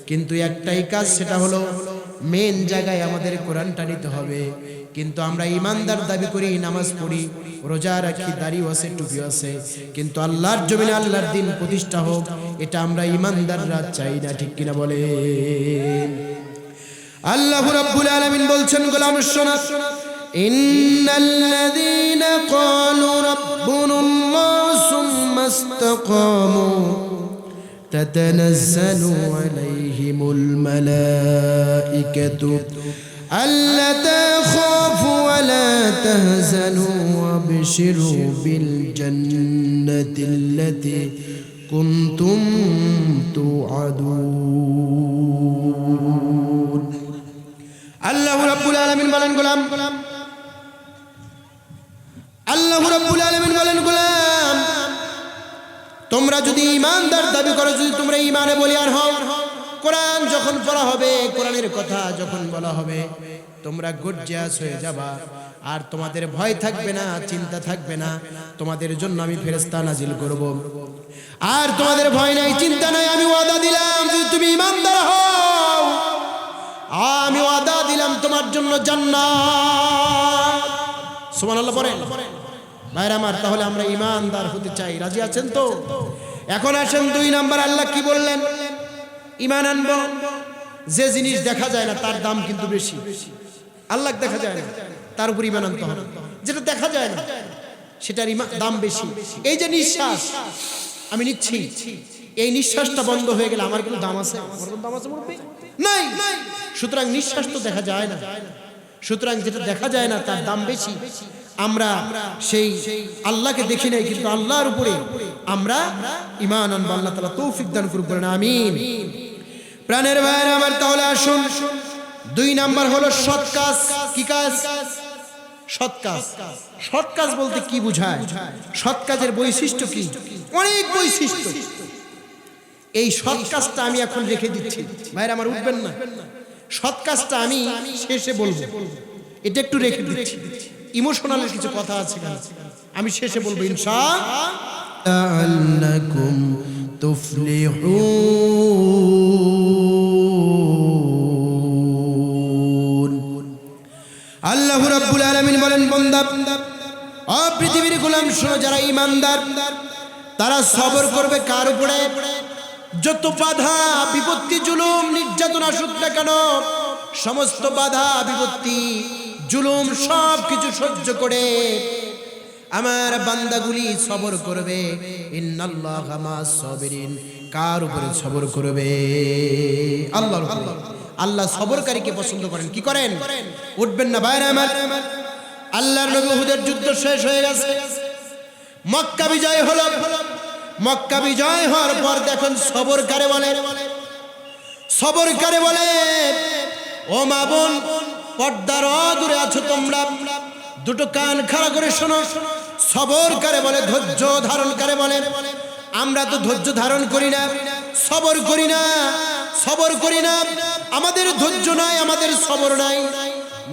কিন্তু একটাই কাজ, সেটা হলো মেন জায়গায় আমাদের কোরআনটা নিতে হবে। কিন্তু আমরা ইমানদার দাবি করি, নামাজ পড়ি, রোজা রাখি, দাড়ি আছে, টুপি আছে, কিন্তু আল্লাহর জমিনে আল্লাহর দিন প্রতিষ্ঠা হোক, এটা আমরা ইমানদাররা চাই না। ঠিক কিনা বলেন? আল্লাহ রাব্বুল আলামিন বলছেন, গোলাম শোনো, ইন্নাল্লাযীনা ক্বালু রাব্বুনাল্লাহু সুম্মা ইসতাকামু তাতানাজ্জালু আলাইহিমুল মালাইকাতু আল্লা তাখাফু ওয়া লা তাহজানু ওয়াবশিরু বিল জান্নাতিল্লাতী কুনতুম তুআদুন। আল্লাহ রাব্বুল আলামিন বলেন, গোলাম, আল্লাহ রাব্বুল আলামিন বলেন, গোলাম, তোমরা যদি ইমানদার দাবি করো, যদি তোমরা ইমানে বলিয়ান হও, কোরআন যখন পড়া হবে, কোরআনের কথা যখন বলা হবে, তোমরা গর্জিয়াস হয়ে যাবা, আর তোমাদের ভয় থাকবে না, চিন্তা থাকবে না। তোমাদের জন্য আমি ফেরেশতা নাজিল করব, আর তোমাদের ভয় নাই, চিন্তা নাই। আমি ওয়াদা দিলাম, যদি তুমি ইমানদার হও, আমি ওয়াদা দিলাম তোমার জন্য জান্নাত। সুবহানাল্লাহ পড়েন ভাইরা আমার। তাহলে আমরা ইমানদার হতে চাই, রাজি আছেন তো? এখন আসেন 2 নাম্বার, আল্লাহ কি বললেন? ঈমান আনবো, যে জিনিস দেখা যায় না তার দাম কিন্তু বেশি। আল্লাহ দেখা যায় না, তার উপর ঈমান আনতে হবে। যেটা দেখা যায় না সেটার দাম বেশি। এই যে নিঃশ্বাস আমি নিচ্ছি, এই নিঃশ্বাসটা বন্ধ হয়ে গেলে আমার কোনো দাম আছে? আমার কোনো দাম আছে নাই। সুতরাং নিঃশ্বাস তো দেখা যায় না, সুতরাং যেটা দেখা যায় না তার দাম বেশি। আমরা সেই আল্লাহকে দেখি নাই, কিন্তু আল্লাহর উপরে আমরা ঈমান আনবো। আল্লাহ তাআলা তৌফিক দান করুন, বলেন আমিন। প্রাণের ভাইরা আমার, তাহলে আসুন 2 নাম্বার হলো সৎ কাজ। কি কাজ? সৎ কাজ। সৎ কাজ বলতে কি বোঝায়? সৎ কাজের বৈশিষ্ট্য কি? অনেক বৈশিষ্ট্য। এই সৎ কাজটা আমি এখন রেখে দিচ্ছি ভাইরা আমার, উঠবেন না। সৎ কাজটা আমি শেষে বলবো, এটা একটু রেখে দিচ্ছি। ইমোশনাল কিছু কথা আছে, আমি শেষে বলবো ইনশাআল্লাকুম তুফলিহুন। আল্লাহ রাব্বুল আলামিন বলেন, বান্দা, ও পৃথিবীর গোলাম শোনো, যারা ঈমানদার তারা সবর করবে কার উপরে? যত বাধা বিপত্তি, জুলুম, নির্যাতন আসুক না কেন, সমস্ত বাধা বিপত্তি, জুলুম সব কিছু সহ্য করে আমার বান্দাগুলি সবর করবে। ইন্নাল্লাহা মা'আস সাবিরিন। কার উপরে সবর করবে? আল্লাহর উপরে। আল্লাহ সবরকারীকে পছন্দ করেন। কি করেন? উঠবেন না ভাইরা আমার। আল্লাহর নবী উহুদের যুদ্ধ শেষ হয়ে গেছে, মক্কা বিজয় হলো। মক্কা বিজয় হওয়ার পর দেখুন সবর কারে বলে, সবর কারে বলে। ও মা বোন, পর্দার দূরে আছো তোমরা, দুটো কান খাড়া করে শোনো। সবর কারে বলে? ধৈর্য ধারণ কারে বলে? আমরা তো ধৈর্য ধারণ করি না, সবর করি না, সবর করি না। আমাদের ধৈর্য নাই, আমাদের সবর নাই।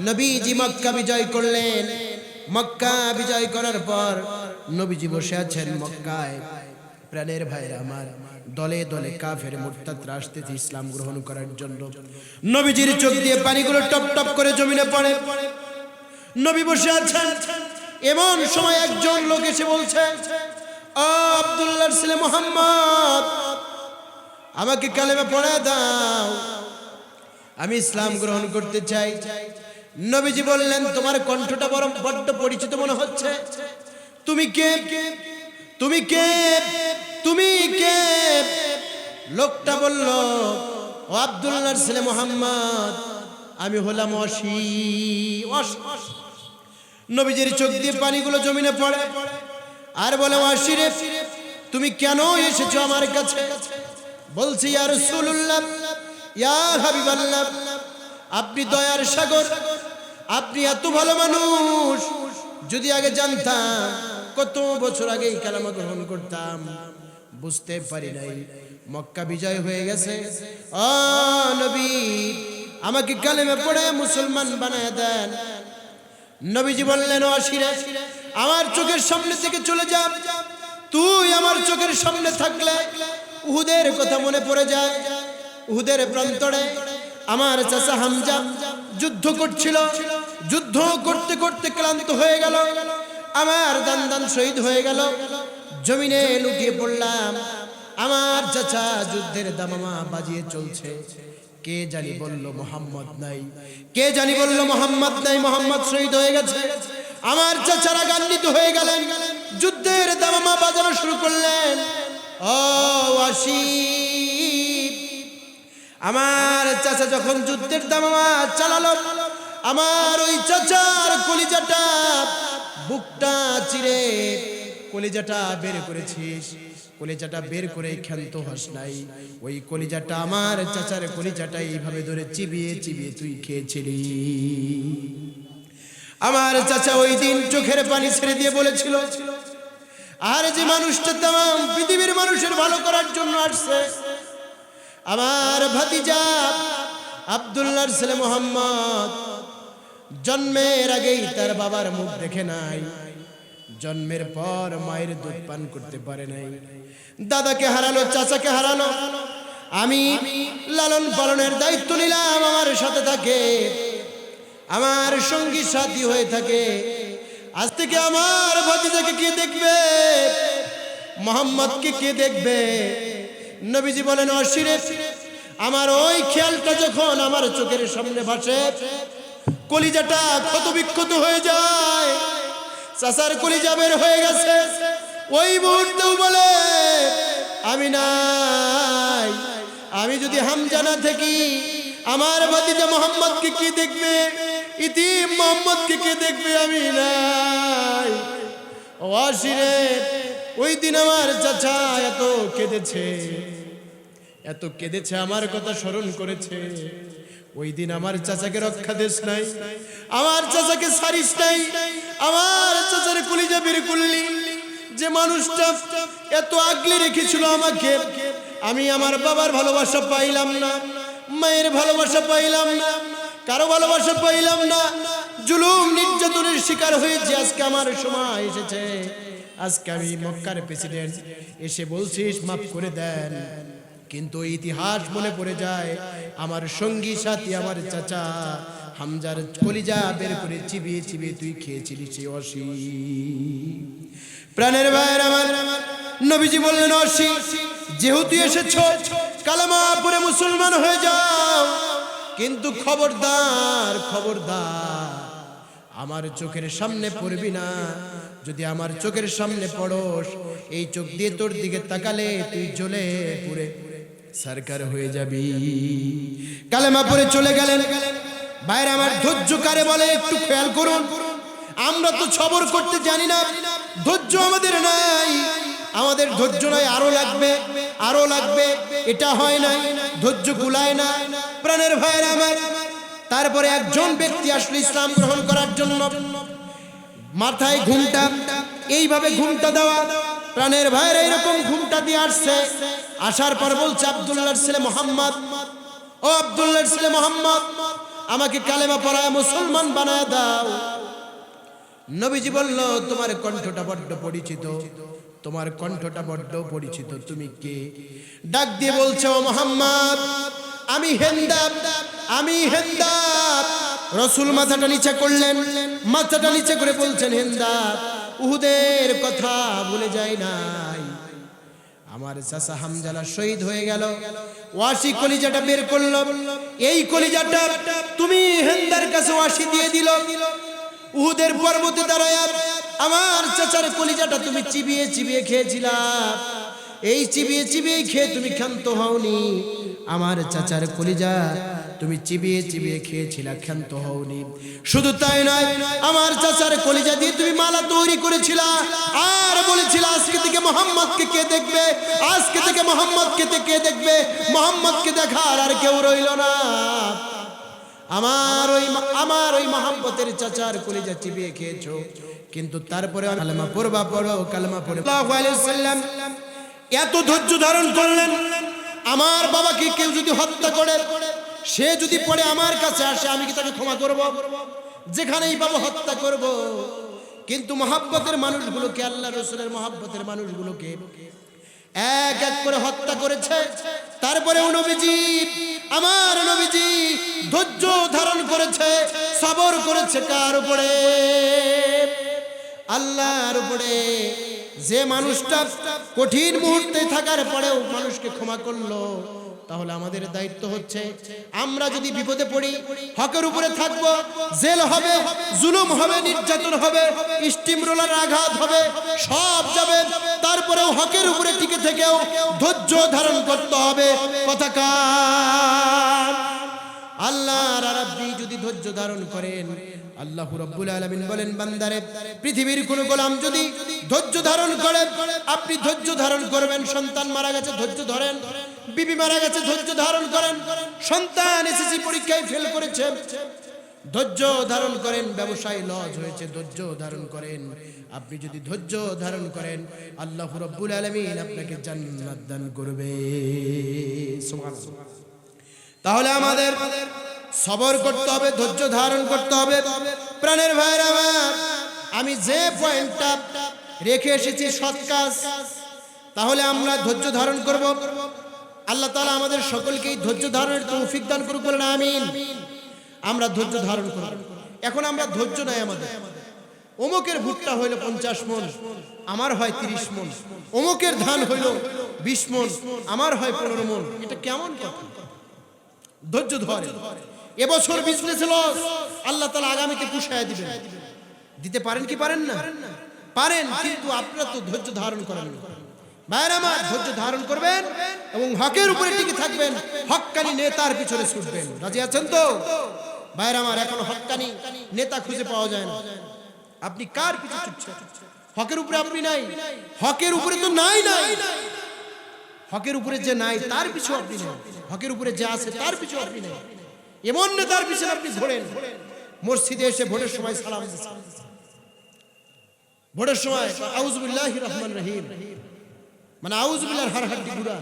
নবীজি মক্কা বিজয় করলেন। মক্কা বিজয় করার পর নবীজি বসে আছেন মক্কায়। প্রাণের ভাইরা আমার, দলে দলে কাফের মুরতাদরা আসতেছে ইসলাম গ্রহণ করার জন্য। নবীজির চোখ দিয়ে পানিগুলো টপ টপ করে জমিনে পড়ে। নবী বসে আছেন, এমন সময় একজন লোক এসে বলছে, ও আব্দুল্লাহর ছেলে মুহাম্মদ, আমাকে কালেমা পড়ায় দাও, আমি ইসলাম গ্রহণ করতে চাই। নবীজি বললেন, তোমার কণ্ঠটা বড্ড পরিচিত মনে হচ্ছে, তুমি কে? তুমি কে? তুমি কে? লোকটা বলল, ও আব্দুল্লাহর ছেলে মুহাম্মদ, আমি হলাম অসি। নবীজির চোখ দিয়ে পানিগুলো জমিনে পড়ে আর বলে, অসি রে, তুমি কেন এসেছো আমার কাছে? বলছি, ইয়া রাসূলুল্লাহ, ইয়া হাবিবাল্লাহ, আপনি দয়ার সাগর, আপনি এত ভালো মানুষ। যদি আগে জানতাম, কত বছর আগে এই কালেমা গ্রহণ করতাম। বুঝতে পারি নাই মক্কা বিজয় হয়ে গেছে। ও নবী, আমাকে কালেমা পড়ে মুসলমান বানায় দেন। নবীজি বললেন, ও আশিরে, আমার চোখের সামনে থেকে চলে যা। তুই আমার চোখের সামনে থাকলে উহুদের কথা মনে পড়ে যায়। উহুদের প্রান্তরে আমার চাচা হামজা যুদ্ধ করছিল। যুদ্ধ করতে করতে ক্লান্ত হয়ে গেল, আমার দান শহীদ হয়ে গেল। জমিনে লুটিয়ে পড়লাম। আমার চাচা যুদ্ধের দামামা বাজিয়ে চলছে। কে জানি বলল মোহাম্মদ নাই, কে জানি বলল মোহাম্মদ নাই, মোহাম্মদ শহীদ হয়ে গেছে। আমার চাচারা গান্বিত হয়ে গেলেন, যুদ্ধের দামামা বাজানো শুরু করলেন। ও আসিফ, আমার চাচা যখন যুদ্ধের দামামা চালালো, আমার ওই চাচার কলিজাটা, বুকটা চিরে কলিজাটা বের করেছিস। কলিজাটা বের করে ক্ষান্ত হস নাই। ওই কলিজাটা, আমার চাচার কলিজাটা এইভাবে ধরে চিবিয়ে চিবিয়ে তুই খেয়েছিলি। আমার চাচা ওই দিন চোখের পানি ছেড়ে দিয়ে বলেছিল, আর যে মানুষটা তাম পৃথিবীর মানুষের ভালো করার জন্য আসছে, আমার ভাতিজা আব্দুল্লাহর ছেলে মোহাম্মদ, জন্মের আগেই তার বাবার মুখ দেখে নাই, জন্মের পর মায়ের দুধ পান করতে পারে নাই, দাদাকে হারালো, চাচাকে হারালো। আমি লালন পালনের দায়িত্ব নিলাম, আমার সাথে থাকে, আমার সঙ্গী সাথী হয়ে থাকে। আজ থেকে আমার ভাতিজাকে কে দেখবে, মোহাম্মদকে কে দেখবে? নবীজি বলেন, অশিরে, আমার ওই খেয়ালটা যখন আমার চোখের সামনে ভাসে, কলিজাটা ক্ষত বিক্ষত হয়ে যায়। চাচার কলিজা বের হয়ে গেছে। ওই মুহূর্তেও বলে, আমি নাই, আমি যদি হামজা না থাকি, আমার ভাতিজা মোহাম্মদকে কে দেখবে? ইতিম মোহাম্মদকে কে দেখবে? আমি নাই। ও আশিরে, ওই দিন আমার চাচা এত কেঁদেছে, এত কেঁদেছে, আমার কথা স্মরণ করেছে। ওই দিন আমার চাচাকে রক্ষা দেশ নাই, আমার চাচাকে ছাড়িস নাই, আমার চাচার কলিজা বের করলি। যে মানুষটা এত আগলে রেখেছিল আমাকে, আমি আমার বাবার ভালোবাসা পাইলাম না, মায়ের ভালোবাসা পাইলাম না, কারো ভালোবাসা পাইলাম না, জুলুম নির্যাতনের শিকার হয়েছে। আজকে আমার সময় এসেছে, আজকে আমি মক্কার প্রেসিডেন্ট, এসে বলছিস মাফ করে দেন। কিন্তু ইতিহাস মনে পড়ে যায়, আমার সঙ্গী সাথী আমার চাচা হামজার কলিজা বের করে চিবিয়ে চিবিয়ে তুই খেয়েছিলি সে অসি। প্রাণের ভাইয়ের আমার, নবীজি বললেন, অসি, যেহেতু এসেছো, কালেমা পড়ে মুসলমান হয়ে যাও। কিন্তু খবরদার, খবরদার, আমার চোখের সামনে পড়বি না। যদি আমার চোখের সামনে পড়স, এই চোখ দিয়ে তোর দিকে তাকালে তুই জ্বলে পুড়ে সরকার হয়ে যাবি। কালেমা পড়ে চলে গেলেন। ভাইরা আমার, ধৈর্য কারে বলে একটু খেয়াল করুন। আমরা তো সবর করতে জানি না, ধৈর্য আমাদের নাই, আমাদের ধৈর্য নাই, আরো লাগবে, আরো লাগবে, এটা হয় নাই, ধৈর্য কুলায় না। প্রাণের ভাইরা আমার, তারপরে একজন ব্যক্তি আসলে ইসলাম গ্রহণ করার জন্য, মাথায় ঘুমটা, এইভাবে ঘুমটা দেওয়া। প্রাণের ভাইরা এরকম ঘুমটা দিয়ে আসছে। আসার পর বলছে, আব্দুল্লাহর ছেলে মোহাম্মদ, ও আব্দুল্লাহর ছেলে মোহাম্মদ, আমাকে কালেমা পড়ায় মুসলমান বানায় দাও। নবীজি বলল, তোমার কণ্ঠটা বড্ড পরিচিত, তোমার কণ্ঠটা বড্ড পরিচিত, তুমি কে? ডাক দিয়ে বলছে, ও মোহাম্মদ, আমি হেন্দাব, আমি হেন্দাব। রাসূল মাথাটা নিচে করলেন, মাথাটা নিচে করে বলছেন, হেন্দাব, উহুদের কথা ভুলে যায় নাই। আমার চাচা হামজালা শহীদ হয়ে গেল, ওয়াসি কলিজাটা বের করলো। এই কলিজাটা তুমি হেন্দার কাছে ওয়াসি দিয়ে দিল। উহুদের পর্বতে দাঁড়ায় আমার চাচার কলিজাটা তুমি চিবিয়ে চিবিয়ে খেয়েছিলা। এই চিবিয়ে চিবিয়ে খেয়ে তুমি ক্ষান্ত হওনি। আমার চাচার কলিজা তুমি চিবিয়ে চিবিয়ে খেয়েছিলা, ক্ষান্ত হওনি। শুধু তাই নয়, আমার চাচার কলিজা দিয়ে তুমি মালা তৈরি করেছিলা, আর বলেছিলা, আজকে থেকে মোহাম্মদকে কে দেখবে, আজকে থেকে মোহাম্মদকে কে দেখবে, মোহাম্মদকে দেখার আর কেউ রইল না। আমার ওই মহব্বতের চাচার কলিজা চিবিয়ে খেয়েছো, কিন্তু তারপরে কালেমা পড়বা, পড়ো কালেমা পড়ে। সাল্লাল্লাহু আলাইহি ওয়াসাল্লাম এত ধৈর্য ধারণ করলেন। আমার বাবাকে কেউ যদি হত্যা করে, সে যদি পড়ে আমার কাছে আসে, আমি কি তাকে ক্ষমা করব? যেখানেই পাবো হত্যা করব। কিন্তু মহব্বতের মানুষগুলোকে, আল্লাহ রাসূলের মহব্বতের মানুষগুলোকে এক এক করে হত্যা করেছে। তারপরে আমার নবীজি ধৈর্য ধারণ করেছে, সবর করেছে। কার উপরে? আল্লাহর উপরে। যে মানুষটা কঠিন মুহূর্তে থাকার পরেও মানুষকে ক্ষমা করলো, তাহলে আমাদের দায়িত্ব হচ্ছে, আমরা যদি বিপদে পড়ি, হকের উপরে থাকবো। জেল হবে, জুলুম হবে, নির্যাতন হবে, স্টিম রোলার আঘাত হবে, সব যাবে, তারপরেও হকের উপরে টিকে থেকেও ধৈর্য ধারণ করতে হবে। কথা কার? আল্লাহর রাব্বি যদি ধৈর্য ধারণ করেন, আল্লাহ রাব্বুল আলামিন বলেন, বান্দারে, পৃথিবীর কোন গোলাম যদি ধৈর্য ধারণ করে, আপনি ধৈর্য ধারণ করবেন। সন্তান মারা গেছে, ধৈর্য ধরেন। বিবি মারা গেছে, ধৈর্য ধারণ করেন। সন্তান এসএসসি পরীক্ষায় ফেল করেছে, ধৈর্য ধারণ করেন। ব্যবসায় লস হয়েছে, ধৈর্য ধারণ করেন। আপনি যদি ধৈর্য ধারণ করেন, আল্লাহ রাব্বুল আলামিন আপনাকে জান্নাত দান করবে। সুবহানাল্লাহ। তাহলে আমাদের সবর করতে হবে, ধৈর্য ধারণ করতে হবে। প্রাণের ভাইরা আমার, আমি যে পয়েন্টটা রেখে এসেছি সৎ কাজ, তাহলে আমরা ধৈর্য ধারণ করব। আল্লাহ তাআলা আমাদের সকলকেই ধৈর্য ধারণের তৌফিক দান করুক, বলেন আমিন। আমরা ধৈর্য ধারণ করব। এখন আমরা ধৈর্য নাই আমাদের। অমুকের ভুট্টা হইল 50 মণ, আমার হয় 30 মণ। অমুকের ধান হইল 20 মণ, আমার হয় 15 মণ। এটা কেমন কথা? ধৈর্য ধরে। এবছর বিজনেসে লস, আল্লাহ তাআলা আগামীতে পুষায় দিবেন। দিতে পারেন কি পারেন না? পারেন, কিন্তু আপনারা তো ধৈর্য ধারণ করেন না। ভাইরা আমার, ধৈর্য ধারণ করবেন এবং হকের উপরে টিকে থাকবেন। হক্কানি নেতার পিছনে ছুটবেন। রাজি আছেন তো? ভাইরা আমার, এখন হক্কানি নেতা খুঁজে পাওয়া যায় না। আপনি কার পিছনে ছুটছেন? হকের উপরে আপনি নাই। হকের উপরে তো নাই। হকের উপরে যে নাই তার পিছু আপনি নেই। হকের উপরে যে আছে তার পিছু আপনি নেই। এমন নেতার পিছনে আপনি ঘোরেন। মসজিদে এসে ভোটের সময় সালাম দিচ্ছেন, ভোটের সময় আউযু বিল্লাহির রহমানির রহিম, মানে আউযু বিল্লাহর হার হাড্ডি গুড়া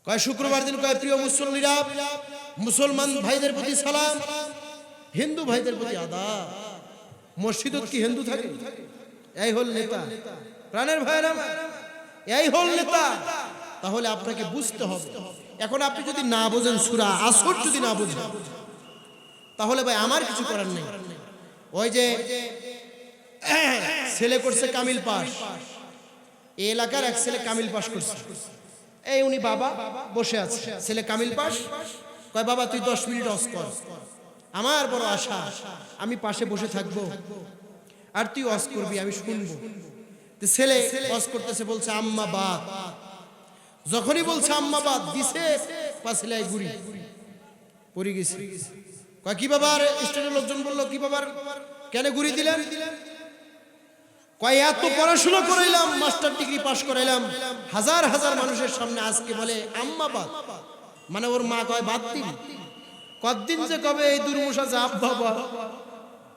কয়। শুক্রবার দিন কয়, প্রিয় মুসল্লিরা, মুসলমান ভাইদের প্রতি সালাম, হিন্দু ভাইদের প্রতি আদাব। মসজিদত কি হিন্দু থাকে? এই হল নেতা। প্রাণের ভাইরা, এই হল নেতা। তাহলে আপনাকে বুঝতে হবে। এখন আপনি যদি না বোঝেন সূরা আসর, যদি না বোঝেন, তাহলে ভাই আমার কিছু করার নেই। ওই যে ছেলে করছে কামিল পাস, এই এলাকার এক ছেলে কামিল পাস করছে। এই উনি বাবা বসে আছে, ছেলে কামিল পাস। কয়, বাবা তুই 10 মিনিট ওয়াজ কর। আমার বড় আশা, আমি পাশে বসে থাকবো আর তুই ওয়াজ করবি, আমি শুনবো। ছেলে ওয়াজ করতেছে, বলছে আম্মা বাদ। যখনই বলছে আম্মা বাদ, দিছে পাছিলায় গুড়ি পড়ে গেছে। কয়, কি বাবা? স্টেজের লোকজন বললো, কি বাবার কেন গুড়ি দিলেন? কয়, এত পড়াশোনা করাইলাম, মাস্টার ডিগ্রি পাস করাইলাম, হাজার হাজার মানুষের সামনে আজকে বলে আম্মা বাদ। মানে ওর মা কয় বাদ দিন। কতদিন যে কবে এই দুর্মুষা যে আব্বা বাদ,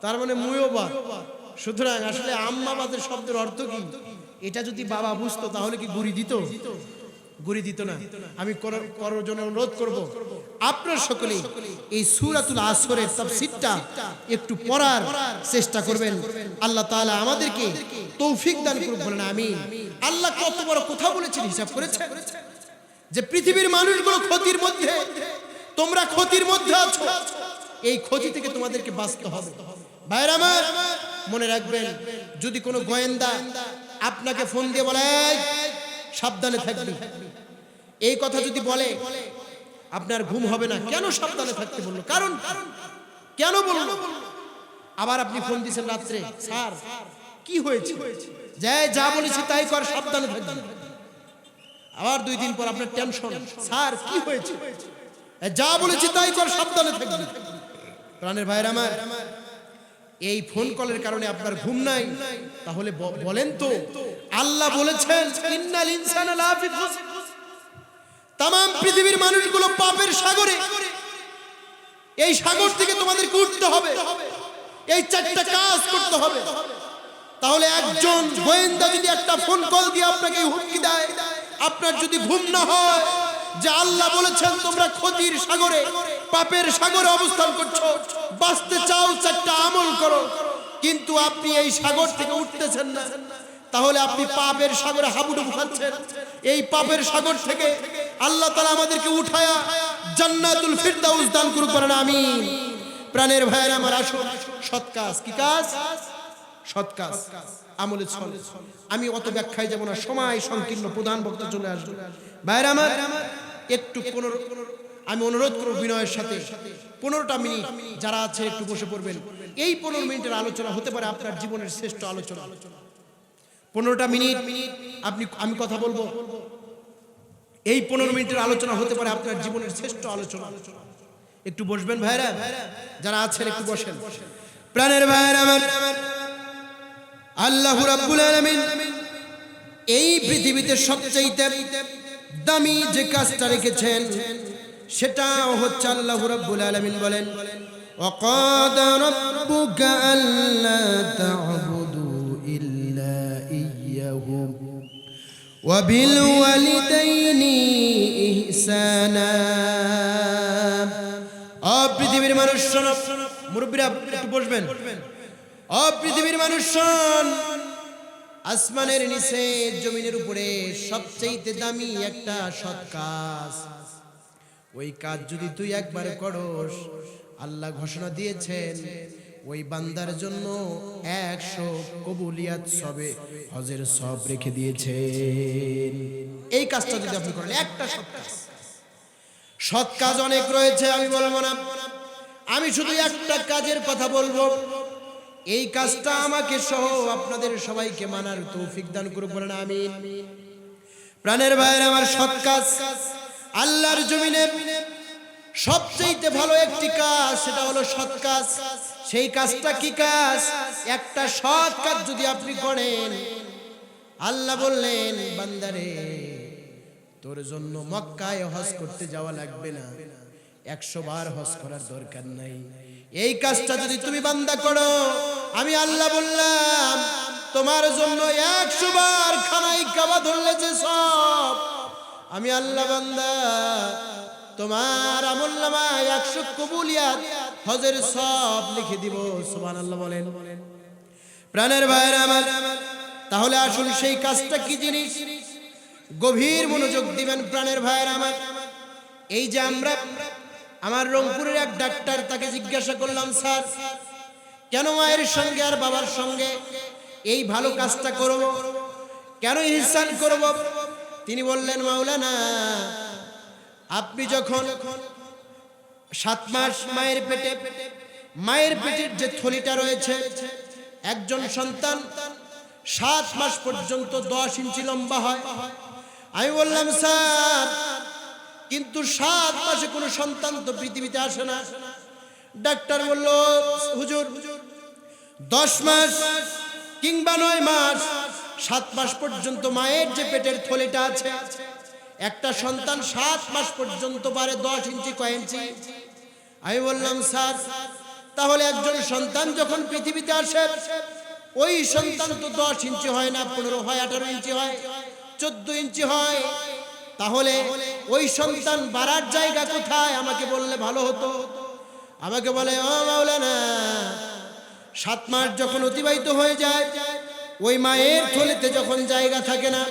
তার মানে মুয়ও বাদ। সুতরাং আসলে আম্মা বাদের শব্দের অর্থ কি, এটা যদি বাবা বুঝতো তাহলে কি গুড়ি দিত? গুড়ি দিত না। আমি কারোর জন্য অনুরোধ করব, আপনারা সকলেই এই সূরাতুল আসরের তাফসীরটা একটু পড়ার চেষ্টা করবেন। আল্লাহ তাআলা আমাদেরকে তৌফিক দান করুন, বলেন আমিন। আল্লাহ কত বড় কথা বলেছেন, হিসাব করেছেন যে পৃথিবীর মানুষগুলো ক্ষতির মধ্যে, তোমরা ক্ষতির মধ্যে আছো। এই ক্ষতি থেকে তোমাদেরকে বাঁচতে হবে। ভাইরা আমার, মনে রাখবেন, যদি কোনো গোয়েন্দা আপনাকে ফোন দিয়ে বলে সাবধানে থাকবি, এই কথা যদি বলে, আপনার ঘুম হবে না। কেন সাবধানে থাকতে বললো? কারণ কেন বললো? আবার আপনি ফোন দিয়েছেন রাত্রে, স্যার কি হয়েছে? যা বলেছি তাই কর, সাবধানে থাকবি। আবার 2 দিন পর আপনার টেনশন, স্যার কি হয়েছে? যা বলেছি তাই কর, সাবধানে থাকবি। প্রাণের ভাইরা আমার, এই ফোন কলের কারণে আপনার ঘুম নাই, তাহলে বলেন তো, আল্লাহ বলেছেন ইন্নাল ইনসানা লাফি খুসর, তাম পৃথিবীর মানুষগুলো পাপের সাগরে, এই সাগর থেকে তোমাদেরকে উঠতে হবে, এই চারটা কাজ করতে হবে। তাহলে একজন গোয়েন্দা যদি একটা ফোন কল দিয়ে আপনাকে হুমকি দেয়, আপনার যদি ঘুম না হয় যে আল্লাহ বলেছেন তোমরা ক্ষতির সাগরে, পাপের সাগরে অবস্থান করছো, বাঁচতে চাও চারটা আমল করো, কিন্তু আপনি এই সাগর থেকে উঠতেছেন না, তাহলে আপনি পাপের সাগরে হাবুডুবু খাচ্ছেন। এই পাপের সাগর থেকে আল্লাহ তাআলা আমাদেরকে উঠায়া জান্নাতুল ফিরদাউস দান করুক, বলেন আমিন। প্রাণের ভাইয়েরা আমার, আসুন সৎ কাজ। কি কাজ? সৎ কাজ, আমলে চলে। আমি অত ব্যাখ্যায় যাব না, সময় সংকীর্ণ, প্রধান বক্তা চলে আসবে। ভাইয়েরা আমার, একটু আমি অনুরোধ করব বিনয়ের সাথে 15টা মিনিট যারা আছে একটু বসে পড়বেন। এই 15 মিনিটের আলোচনা হতে পারে আপনার জীবনের শ্রেষ্ঠ আলোচনা। 15টা মিনিট আমি কথা বলবো, এই 15 মিনিটের আলোচনা হতে পারে আপনার জীবনের শ্রেষ্ঠ আলোচনা। একটু বসবেন ভাইরা, যারা আছেন একটু বসেন। প্রাণের ভাইরা আমার, আল্লাহ রাব্বুল আলামিন এই পৃথিবীতে সবচেয়ে দামি যে কাজটা রেখেছেন সেটা হচ্ছে আল্লাহ রাব্বুল আলামিন বলেন, ওয়াকাদা রাব্বুকা আল্লা তা'বুদু ইল্লা ইয়্যাহু ওয়া বিল ওয়ালিদাইনি ইহসানা। পৃথিবীর মানুষ শোনো, মুরব্বিরা একটু বসবেন। পৃথিবীর মানুষ শোন, আসমানের নিচে জমিনের উপরে সবচেয়ে দামি একটা সৎ কাজ, ওই কাজ যদি তুই একবার করস, আল্লাহ ঘোষণা দিয়েছেন ওই বান্দার জন্য 100 কবুলিয়াত সবে হজের সব রেখে দিয়েছেন। এই কাজটা যদি আপনি করেন, একটা সৎ কাজ। সৎ কাজ অনেক রয়েছে, আমি বলবো না, আমি শুধু একটা কাজের কথা বলবো। এই কাজটা আমাকে সহ আপনাদের সবাইকে মানার তৌফিক দান করুক, বলেন আমিন। প্রাণের ভাইয়েরা আমার, সৎ কাজ আল্লাহর জমিনে সবচেয়ে ভালো একটি কাজ, সেটা হলো সৎ কাজ। সেই কাজটা কি কাজ? একটা সৎ কাজ যদি আপনি করেন, আল্লাহ বললেন বান্দারে তোর জন্য মক্কায় হজ করতে যাওয়া লাগবে না, 100 বার হজ করার দরকার নাই। এই কাজটা যদি তুমি বান্দা করো, আমি আল্লাহ বললাম তোমার জন্য 100 বার খানায় কাবা ধরলে যে সব, আমি আল্লাহ বান্দা তোমার আমলনামায় 100 কবুলিয়াত হজের সব লিখে দিব। সুবহানাল্লাহ বলেন। প্রাণের ভাইরা আমার, তাহলে আসুন সেই কাজটা কি জিনিস, গভীর মনোযোগ দিবেন প্রাণের ভাইরা আমার। এই যে আমার রংপুরের এক ডাক্তার, তাকে জিজ্ঞাসা করলাম, স্যার কেন মায়ের সঙ্গে আর বাবার সঙ্গে এই ভালো কাজটা করব, কেন ইহসান করব? তিনি বললেন, মাওলানা আপনি যখন 7 মাস মায়ের পেটের যে থলিটা রয়েছে, একজন সন্তান 7 মাস পর্যন্ত 10 ইঞ্চি লম্বা হয়। আমি বললাম, স্যার কিন্তু 7 মাসে কোনো সন্তান তো পৃথিবীতে আসে না। ডাক্তার বলল, হুজুর 10 মাস কিংবা 9 মাস, 7 মাস পর্যন্ত মায়ের যে পেটের থলিটা আছে, একটা সন্তান 7 মাস পর্যন্ত পারে 10 ইঞ্চি। কয় ইঞ্চি? আমি বললাম, স্যার তাহলে একজন সন্তান যখন পৃথিবীতে আসে, ওই সন্তান তো 10 ইঞ্চি হয় না, 15 হয়, 18 ইঞ্চি হয়, 14 ইঞ্চি হয়। তাহলে ওই সন্তান বাড়ার জায়গা কোথায়? আমাকে বললে ভালো হতো। আমাকে বলে, ও মাওলানা 7 মাস যখন অতিবাহিত হয়ে যায়, ওই মায়ের থলিতে যখন জায়গা থাকে না,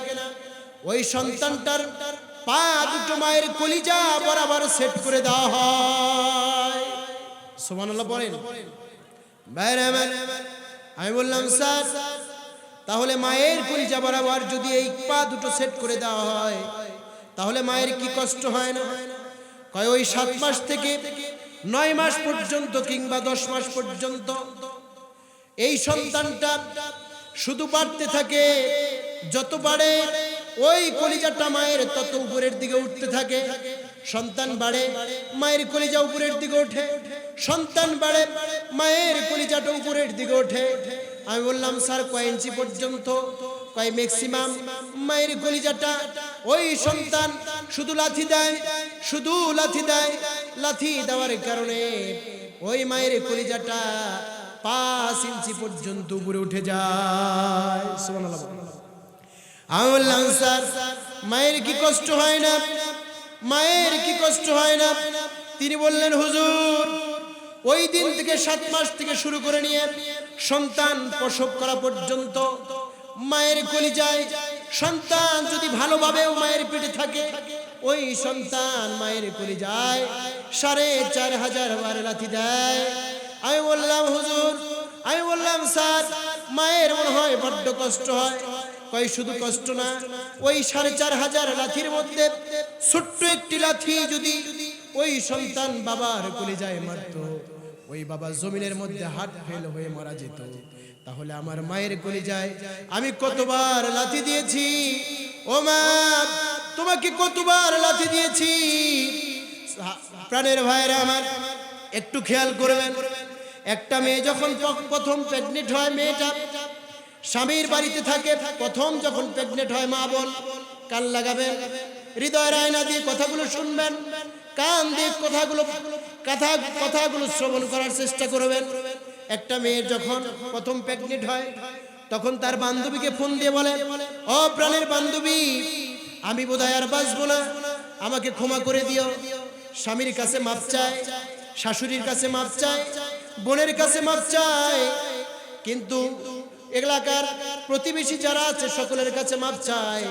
ওই সন্তানটার পা দুটো মায়ের কলিজা বরাবর সেট করে দেওয়া হয়। সুবহানাল্লাহ বলেন। বাইরে আমি বললাম, স্যার তাহলে মায়ের কলিজা বরাবর যদি এই পা দুটো সেট করে দেওয়া হয়, তাহলে মায়ের কি কষ্ট হয় না? কয় ওই 7 মাস থেকে 9 মাস পর্যন্ত কিংবা 10 মাস পর্যন্ত এই সন্তানটা শুধু বাড়তে থাকে, যত বাড়ে ওই কলিজাটা মায়ের তত উপরের দিকে উঠতে থাকে। সন্তান বাড়ে, মায়ের কলিজা উপরের দিকে ওঠে, সন্তান বাড়ে, মায়ের কলিজাটা উপরের দিকে ওঠে। আমি বললাম, স্যার কয় ইঞ্চি পর্যন্ত? কয় ম্যাক্সিমাম মায়ের কলিজাটা ওই সন্তান শুধু লাথি দেয়, শুধু লাথি দেয়, লাথি দেওয়ার কারণে ওই মায়ের কলিজাটা 5 ইঞ্চি পর্যন্ত উপরে উঠে যায়। সুবহানাল্লাহ। আমি বললাম স্যার মায়ের কি কষ্ট হয় না, মায়ের কি কষ্ট হয় না? তিনি বললেন হুজুর ওই দিন থেকে 7 মাস থেকে শুরু করে নিয়ে সন্তান প্রসব করা পর্যন্ত মায়ের কলিজায় সন্তান যদি ভালোভাবেও মায়ের পেটে থাকে ওই সন্তান মায়ের কলিজায় 4500 বার লাথি দেয়। আমি বললাম হুজুর, আমি বললাম স্যার মায়ের মনে হয় বড্ড কষ্ট হয়। কই শুধু কষ্ট না, ওই 4500 লাথির মধ্যে ছোট্ট একটি লাথি যদি ওই সন্তান বাবার কলিজায় মারত, ওই বাবা জমিনের মধ্যে হাত ফেল হয়ে মারা যেত। তাহলে আমার মায়ের কলিজায় আমি কতবার লাথি দিয়েছি, ও মা তোমাকে কতবার লাথি দিয়েছি। প্রাণের ভাইরা আমার একটু খেয়াল করবেন, একটা মেয়ে যখন প্রথম প্রেগনেন্ট হয়, মেয়েটা স্বামীর বাড়িতে থাকে, প্রথম যখন প্রেগনেন্ট হয় মা বোন কান লাগাবেন, হৃদয়ের আয়না দিয়ে কথাগুলো শুনবেন, কান দিয়ে কথাগুলো শ্রবণ করার চেষ্টা করবেন। একটা মেয়ের যখন প্রথম প্রেগনেন্ট হয় তখন তার বান্ধবীকে ফোন দিয়ে বলে, ও প্রাণের বান্ধবী আমি বোধহয় আর বাঁচবো না, আমাকে ক্ষমা করে দিও। স্বামীর কাছে মাপ চায়, শাশুড়ির কাছে মাপ চায়, বোনের কাছে মাপ চায়, কিন্তু এলাকার প্রতিবেশী যারা আছে সকলের কাছে মাপ চায়।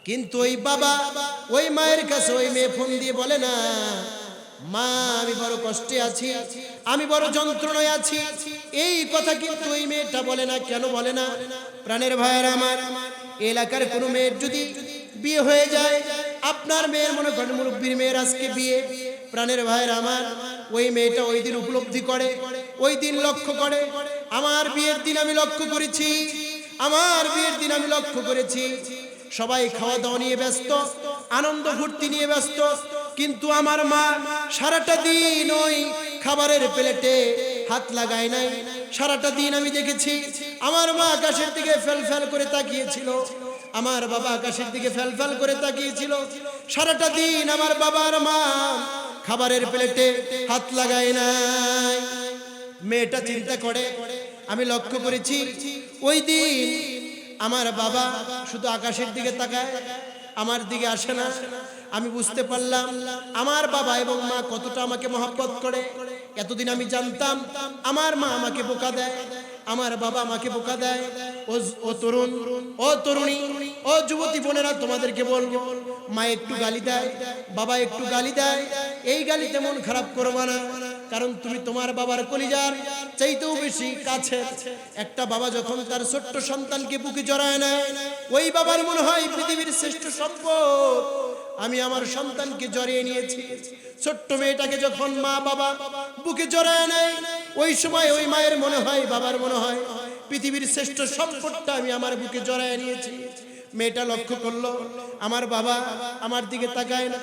কিন্তু ওই বাবা ওই মায়ের কাছে ওই মেয়ে ফোন দিয়ে বলে না, মা আমি বড় কষ্টে আছি, আমি বড় যন্ত্রণায় আছি। এই কথা কিন্তু ওই মেয়েটা বলে না। কেন বলে না? প্রাণের ভাইয়েরা আমার, এলাকার কোনো মেয়ের যদি বিয়ে হয়ে যায়, আপনার মেয়ের মনে করেন মুরব্বীর মেয়ের আজকে বিয়ে, প্রাণের ভাইয়েরা আমার, ওই মেয়েটা ওই দিন উপলব্ধি করে, ওই দিন লক্ষ্য করে, আমার বিয়ের দিন আমি লক্ষ্য করেছি, আমার বিয়ের দিন আমি লক্ষ্য করেছি সবাই খাওয়া দাওয়া নিয়ে ব্যস্ত, আনন্দ ফুর্তি নিয়ে ব্যস্ত, কিন্তু আমার মা সারাটা দিন ওই খাবারের প্লেটে হাত লাগায় নাই। সারাটা দিন আমি দেখেছি আমার মা আকাশের দিকে ফেল ফেল করে তাকিয়েছিল, আমার বাবা আকাশের দিকে ফেল ফেল করে তাকিয়েছিল। সারাটা দিন আমার বাবার মা খাবারের প্লেটে হাত লাগায় নাই। মেয়েটা চিন্তা করে, আমি লক্ষ্য করেছি ওই দিন আমার বাবা শুধু আকাশের দিকে তাকায়, আমার দিকে আসে না। আমি বুঝতে পারলাম আমার বাবা এবং মা কতটা আমাকে মহব্বত করে। এতদিন আমি জানতাম আমার মা আমাকে বোকা দেয়, আমার বাবা আমাকে বোকা দেয়। ও তরুণ, ও তরুণী, ও যুবতী বোনেরা, তোমাদেরকে বলবো, মা একটু গালি দেয়, বাবা একটু গালি দেয়, এই গালিতে মন খারাপ করবা না, কারণ তুমি তোমার বাবার কলিজার চাইতেও বেশি কাছে। একটা বাবা যখন তার ছোট্ট সন্তানকে বুকে জড়ায় নেয়, ওই বাবার মনে হয় পৃথিবীর শ্রেষ্ঠ সম্পদ। আমি আমার সন্তানকে জড়িয়ে নিয়েছি। ছোট্ট মেয়েটাকে যখন মা বাবা বুকে জড়ায় নেয়, ওই সময় ওই মায়ের মনে হয়, বাবার মনে হয় পৃথিবীর শ্রেষ্ঠ সম্পদটা আমি আমার বুকে জড়ায় নিয়েছি। মেয়েটা লক্ষ্য করলো আমার বাবা আমার দিকে তাকায় না।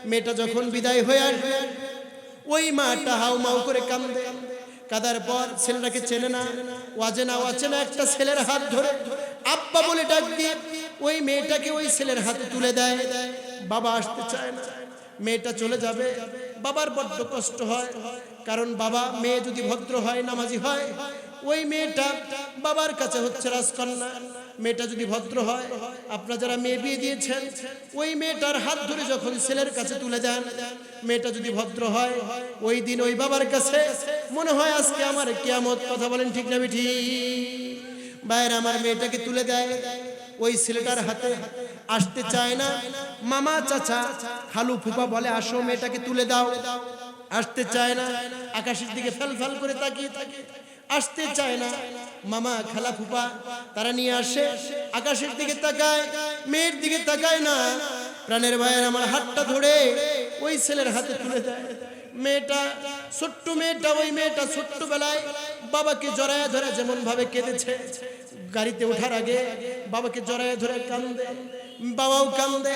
মেয়েটা যখন বিদায় হয়ে আসবে, ওই মাটা হাউমাউ করে কাঁদে। কাঁদার পর ছেলেটাকে চেনে না, অচেনা একটা ছেলের হাত ধরে আব্বা বলে ডাক দিয়ে ওই মেয়েটাকে ওই ছেলের হাতে তুলে দেয়। বাবা আসতে চায় না, মেয়েটা চলে যাবে। বাবার বড্ড কষ্ট হয়, কারণ বাবা মেয়ে যদি ভদ্র হয়, নামাজি হয়, ওই মেয়েটা বাবার কাছে হচ্ছে রাজকন্যা। মেয়েটা যদি ভদ্র হয়, আপনারা যারা মেয়ে বিয়ে দিয়েছেন, ওই মেয়েটার হাত ধরে যখন ছেলের কাছে তুলে দেন, মেয়েটা যদি ভদ্র হয়, ওই দিন ওই বাবার কাছে মনে হয় আজকে আমার কিয়ামত। কথা বলেন ঠিক না বেঠি? বাইরে আমার মেয়েটাকে তুলে দেয়, ওই ছেলেটার হাতে আসতে চায় না। মামা চাচা খালু ফুপা বলে আসো মেয়েটাকে তুলে দাও, আসতে চায় না। আকাশের দিকে ফেল ফেল করে তাকিয়ে থাকে, আসতে চায় না। মামা খালা ফুপা তারা নিয়ে আসে, আকাশের দিকে তাকায়, মেয়ের দিকে তাকায় না। প্রাণের ভাইয়ের আমার হাতটা ধরে ওই ছেলের হাতে তুলে দেয়। মেয়েটা ছোট্ট মেয়েটা, ওই মেয়েটা ছোট্টবেলায় বাবাকে জড়ায় ধরে যেমন ভাবে কেঁদেছে, গাড়িতে ওঠার আগে বাবাকে জড়ায় ধরে কান্দে, বাবাও কান্দে।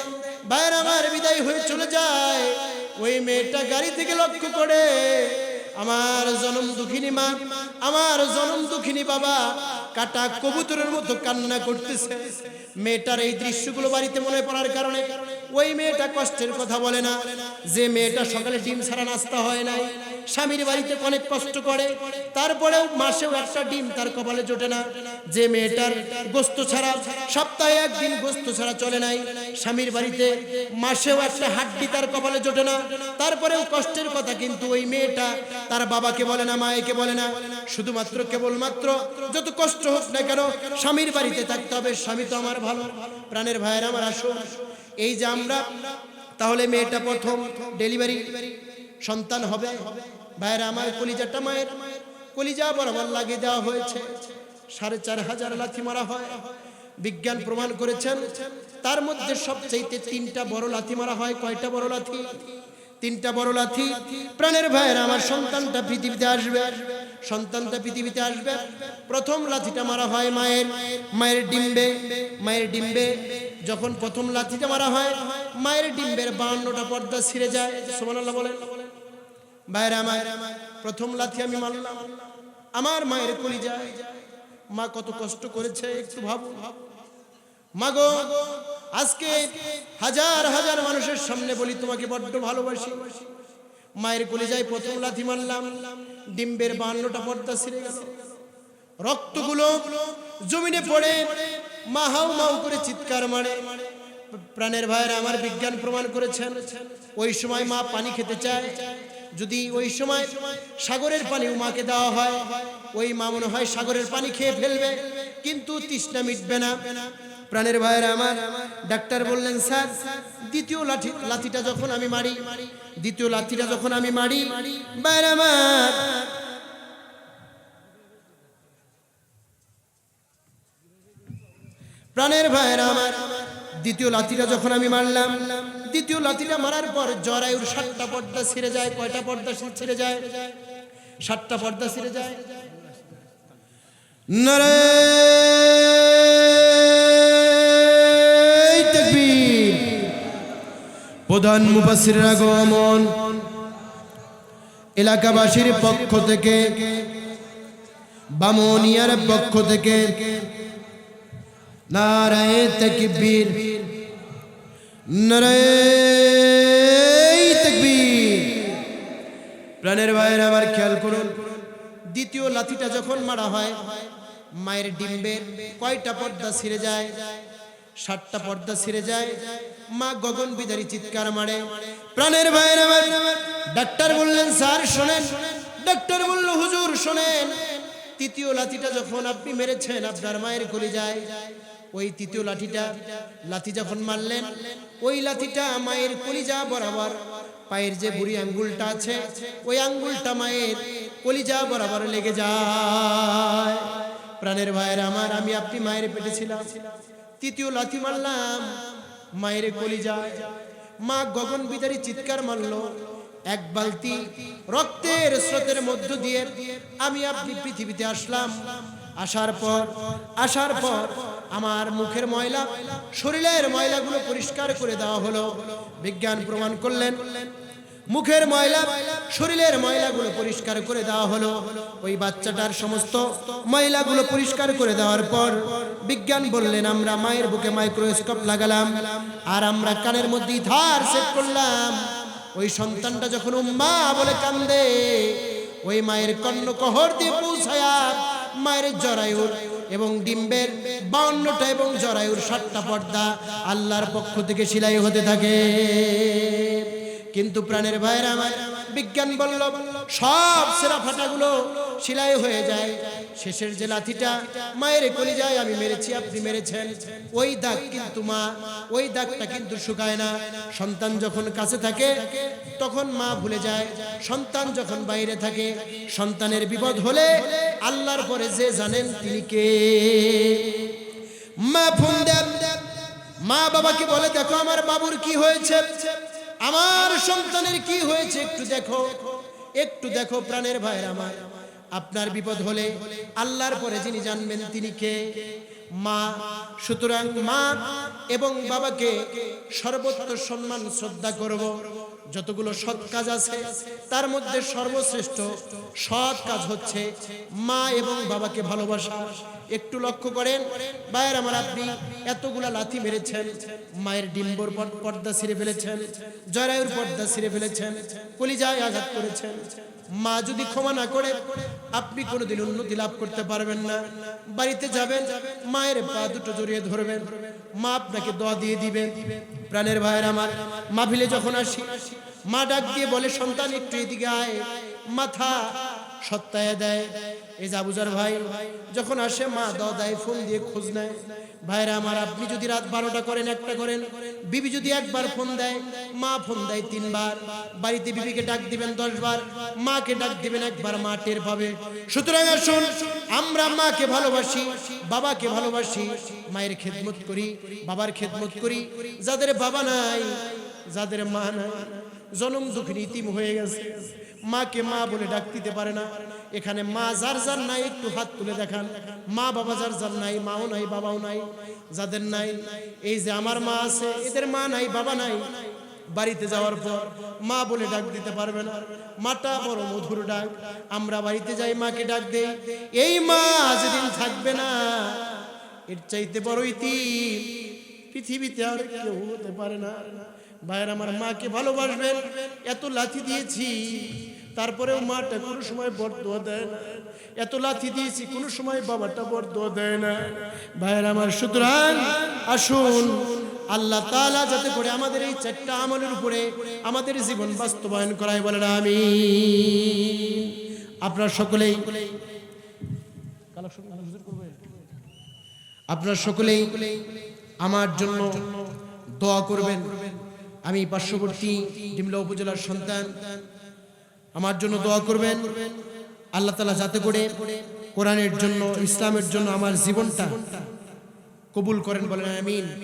ভাইয়ের আমার বিদায় হয়ে চলে যায়। ওই মেয়েটা গাড়ি থেকে লক্ষ্য করে আমার জনম দুঃখিনী মা, আমার জনম দুঃখিনী বাবা কাটা কবুতরের মতো কান্না করতেছে। মেয়েটার এই দৃশ্যগুলো বাড়িতে মনে পড়ার কারণে ওই মেয়েটা কষ্টের কথা বলে না। যে মেয়েটা সকালে ডিম ছাড়া নাস্তা হয় নাই, স্বামীর বাড়িতে অনেক কষ্ট করে, তারপরেও মাসেও একটা ডিম তার কপালে জোটে না। যে মেয়েটার গোস্ত ছাড়া সপ্তাহে একদিন গোস্ত ছাড়া চলে নাই, স্বামীর বাড়িতে মাসেও একটা হাড্ডি তার কপালে জোটে না, তারপরেও কষ্টের কথা। কিন্তু ওই মেয়েটা তার বাবাকে বলে না, মায়েকে বলে না, শুধুমাত্র কেবলমাত্র যত কষ্ট হোক না কেন স্বামীর বাড়িতে থাকতে হবে, স্বামী তো আমার ভালো। প্রাণের ভাইয়ের আমার, আসুন এই যে আমরা, তাহলে মেয়েটা প্রথম ডেলিভারি সন্তান হবে। ভাইয়েরা আমার, কলিজাটা মায়ের কলিজা বরাবর লাগিয়ে দেওয়া হয়েছে, 4500 লাথি মারা হয়। বিজ্ঞান প্রমাণ করেছেন তার মধ্যে সবচাইতে 3টা বড় লাথি মারা হয়। কয়টা বড় লাথি? 3টা বড় লাথি। প্রাণের ভাইয়েরা আমার, সন্তানটা পৃথিবীতে আসবে, সন্তানটা পৃথিবীতে আসবে, প্রথম লাথিটা মারা হয় মায়ের ডিম্বে। মায়ের ডিম্বে যখন প্রথম লাথিটা মারা হয়, মায়ের ডিম্বের 52টা পর্দা ছিঁড়ে যায়। সুবহানাল্লাহ বলেন। ভাইয়েরা আমার, প্রথম লাথি আমি মারলাম আমার মায়ের কলিজায়। মা কত কষ্ট করেছে একটু ভাবুন। মাগো, আজকে হাজার হাজার মানুষের সামনে বলি তোমাকে বড্ড ভালোবাসি। মায়ের কলিজায় প্রথম লাথি মারলাম, ডিম্বের 52টা পর্দা ছিঁড়ে গেল, রক্তগুলো জমিনে পড়ে মা হাউ মাউ করে চিৎকার মারে। প্রাণের ভাইয়েরা আমার, বিজ্ঞান প্রমাণ করেছেন ওই সময় মা পানি খেতে চায়, যদি ওই সময় সাগরের পানি মাকে দেওয়া হয়, ওই মা মনে হয় সাগরের পানি খেয়ে ফেলবে, কিন্তু তৃষ্ণা মিটবে না। প্রাণের ভাইয়েরা আমার, ডাক্তার বললেন, স্যার দ্বিতীয় লাথিটা যখন আমি মারি, দ্বিতীয় লাথিটা যখন আমি মারি, ভাইয়েরা আমার, প্রাণের ভাইয়েরা আমার, দ্বিতীয় লাথিটা যখন আমি মারলাম, দ্বিতীয় লাথিটা মারার পর জরায়ুর 7টা পর্দা ছিঁড়ে যায়। কয়টা পর্দা ছিঁড়ে যায়? 7টা পর্দা ছিঁড়ে যায়। নারায়ে তাকবীর। প্রধান মুফাসসিরের আগমন, এলাকাবাসীর পক্ষ থেকে, বামুনিয়ার পক্ষ থেকে নারায়ে তাকবীর, নারায়ে তাকবীর। প্রাণের ভাইয়েরা আমার, খেয়াল করুন, দ্বিতীয় লাথিটা যখন মারা হয়, মায়ের ডিম্বের কয়টা পর্দা ছিঁড়ে যায়? 7টা পর্দা ছিঁড়ে যায়। মা গগন বিদারী চিৎকার মারে। প্রাণের ভাইয়েরা আমার, ডাক্তার বললেন, স্যার শোনেন। ডাক্তার বলল, হুজুর শোনেন, তৃতীয় লাথিটা যখন আপনি মেরেছেন আপনার মায়ের কলিজায়, ওই তৃতীয় লাথি যখন মারলেন, ওই লাথিটা মায়ের কলিজা বরাবর, পায়ের যে বুড়ি আঙ্গুলটা আছে, ওই আঙ্গুলটা মায়ের কলিজা বরাবর লেগে যায়। প্রাণের ভাইয়েরা আমার, আমি আপনি মায়ের পেটে ছিলাম, তৃতীয় লাথি মারলাম মায়ের কলিজায়, মা গগন বিদারী চিৎকার মারল। 1 বালতি রক্তের স্রোতের মধ্য দিয়ে আমি আপনি পৃথিবীতে আসলাম। আসার পর আমার মুখের ময়লা, শরীরের ময়লাগুলো পরিষ্কার করে দেওয়া হলো। বিজ্ঞান প্রমাণ করলেন মুখের ময়লা, শরীরের ময়লাগুলো পরিষ্কার করে দেওয়া হলো। ওই বাচ্চাটার সমস্ত ময়লাগুলো পরিষ্কার করে দেওয়ার পর বিজ্ঞান বললেন, আমরা মায়ের বুকে মাইক্রোস্কোপ লাগালাম, আর আমরা কানের মধ্যে ধার সেট করলাম। ওই সন্তানটা যখন উম্মা বলে কান্দে, ওই মায়ের কর্ণকহর দিয়ে পৌঁছায়া মায়ের জরায়ুর এবং ডিম্বের 52টা এবং জরায়ুর 7টা পর্দা আল্লাহর পক্ষ থেকে সেলাই হতে থাকে। কিন্তু প্রাণের ভাইয়েরা আমার, বিজ্ঞান বলল সব সেরা ফাটাগুলো সেলাই হয়ে যায়। শেষের যে লাথিটা মায়ের কলিজায় আমি মেরেছি, আপনি মেরেছেন, ওই দাগ কিন্তু মা, ওই দাগটা কিন্তু শুকায় না। সন্তান যখন কাছে থাকে তখন মা ভুলে যায়, সন্তান যখন বাইরে থাকে, সন্তানের বিপদ হলে আল্লাহর পরে যে জানেন তিনি কে। মা ফোন দেন, মা বাবাকে বলে, দেখো আমার বাবুর কি হয়েছে, আমার সন্তানের কি হয়েছে, একটু দেখো। প্রাণের ভাইয়ের আমার, আপনার বিপদ হলে আল্লাহর পরে যিনি জানবেন তিনি কে? মা। সুতরাং মা এবং বাবাকে সর্বোচ্চ সম্মান শ্রদ্ধা করব। যতগুলো সৎ কাজ আছে তার মধ্যে সর্বশ্রেষ্ঠ সৎ কাজ হচ্ছে মা এবং বাবাকে ভালোবাসা। একটু লক্ষ্য করেন ভাইয়ের আমার, আপনি এতগুলা লাথি মেরেছেন, মায়ের ডিম্বর পর্দা ছিঁড়ে ফেলেছেন, জরায়ুর পর্দা ছিঁড়ে ফেলেছেন, কলিজায় আঘাত করেছেন। মা যদি ক্ষমা না করে আপনি কোনোদিন উন্নতি লাভ করতে পারবেন না। বাড়িতে যাবেন, মায়ের পা দুটো জড়িয়ে ধরবেন, মা আপনাকে দোয়া দিয়ে দিবেন। প্রাণের ভাইয়ের আমার, মাহফিলে যখন আসি মা ডাক দিয়ে বলে, সন্তান একটু এদিকে আয়, মাথা সত্তায় দেয়। এই যে আবুজার ভাই যখন আসে মা দাও দেয়, ফোন দিয়ে খোঁজ নেয়। ভাইরা আমার, আপনি যদি রাত 12টা করেন, 1টা করেন, বিবি যদি একবার ফোন দেয়, মা ফোন দেয় 3 বার। বাড়িতে বিবিকে ডাক দিবেন 10 বার, মাকে ডাক দিবেন একবার, মা টের পাবে। সুতরাং আসুন আমরা মাকে ভালোবাসি, বাবাকে ভালোবাসি, মায়ের খেদমত করি, বাবার খেদমত করি। যাদের বাবা নাই, যাদের মা নাই, জনম দুঃখিনী ইতিম হয়ে গেছে, মাকে মা বলে ডাক দিতে পারে না। এখানে মা যার যার নাই একটু হাত তুলে দেখান। মা বাবা যার যার নাই, মাও নাই বাবাও নাই, যাদের নাই, এই যে আমার মা আছে, এদের মা নাই বাবা নাই, বাড়িতে যাওয়ার পর মা বলে ডাক দিতে পারবে না। মাটা বড় মধুর ডাক, আমরা বাড়িতে যাই মাকে ডাক দেই। এই মা যেদিন থাকবে না, এর চাইতে বড় ইতিম পৃথিবীতে আর কেউ হতে পারে না। ভাইয়ের আমার, মাকে ভালোবাসবেন। এত লাথি দিয়েছি তারপরেও মাটা কোনো সময় বরদোয়া দেয় না, এত লাথি দিয়েছি কোনো সময় বাবাটা বরদোয়া দেয় না। ভাইয়ের আমার, সুতরাং আসুন আল্লাহ তাআলা যাতে করে আমাদের এই 4টা আমলের উপরে আমাদের জীবন বাস্তবায়ন করায়, বলেন আমিন। আপনারা সকলেই আমার জন্য দোয়া করবেন। আমি পার্শ্ববর্তী ডিমলা উপজেলার সন্তান, আমার জন্য দোয়া করবেন। আল্লাহ তাআলা যাতে করে কোরআনের জন্য, ইসলামের জন্য আমার জীবনটা কবুল করেন, বলেন আমিন।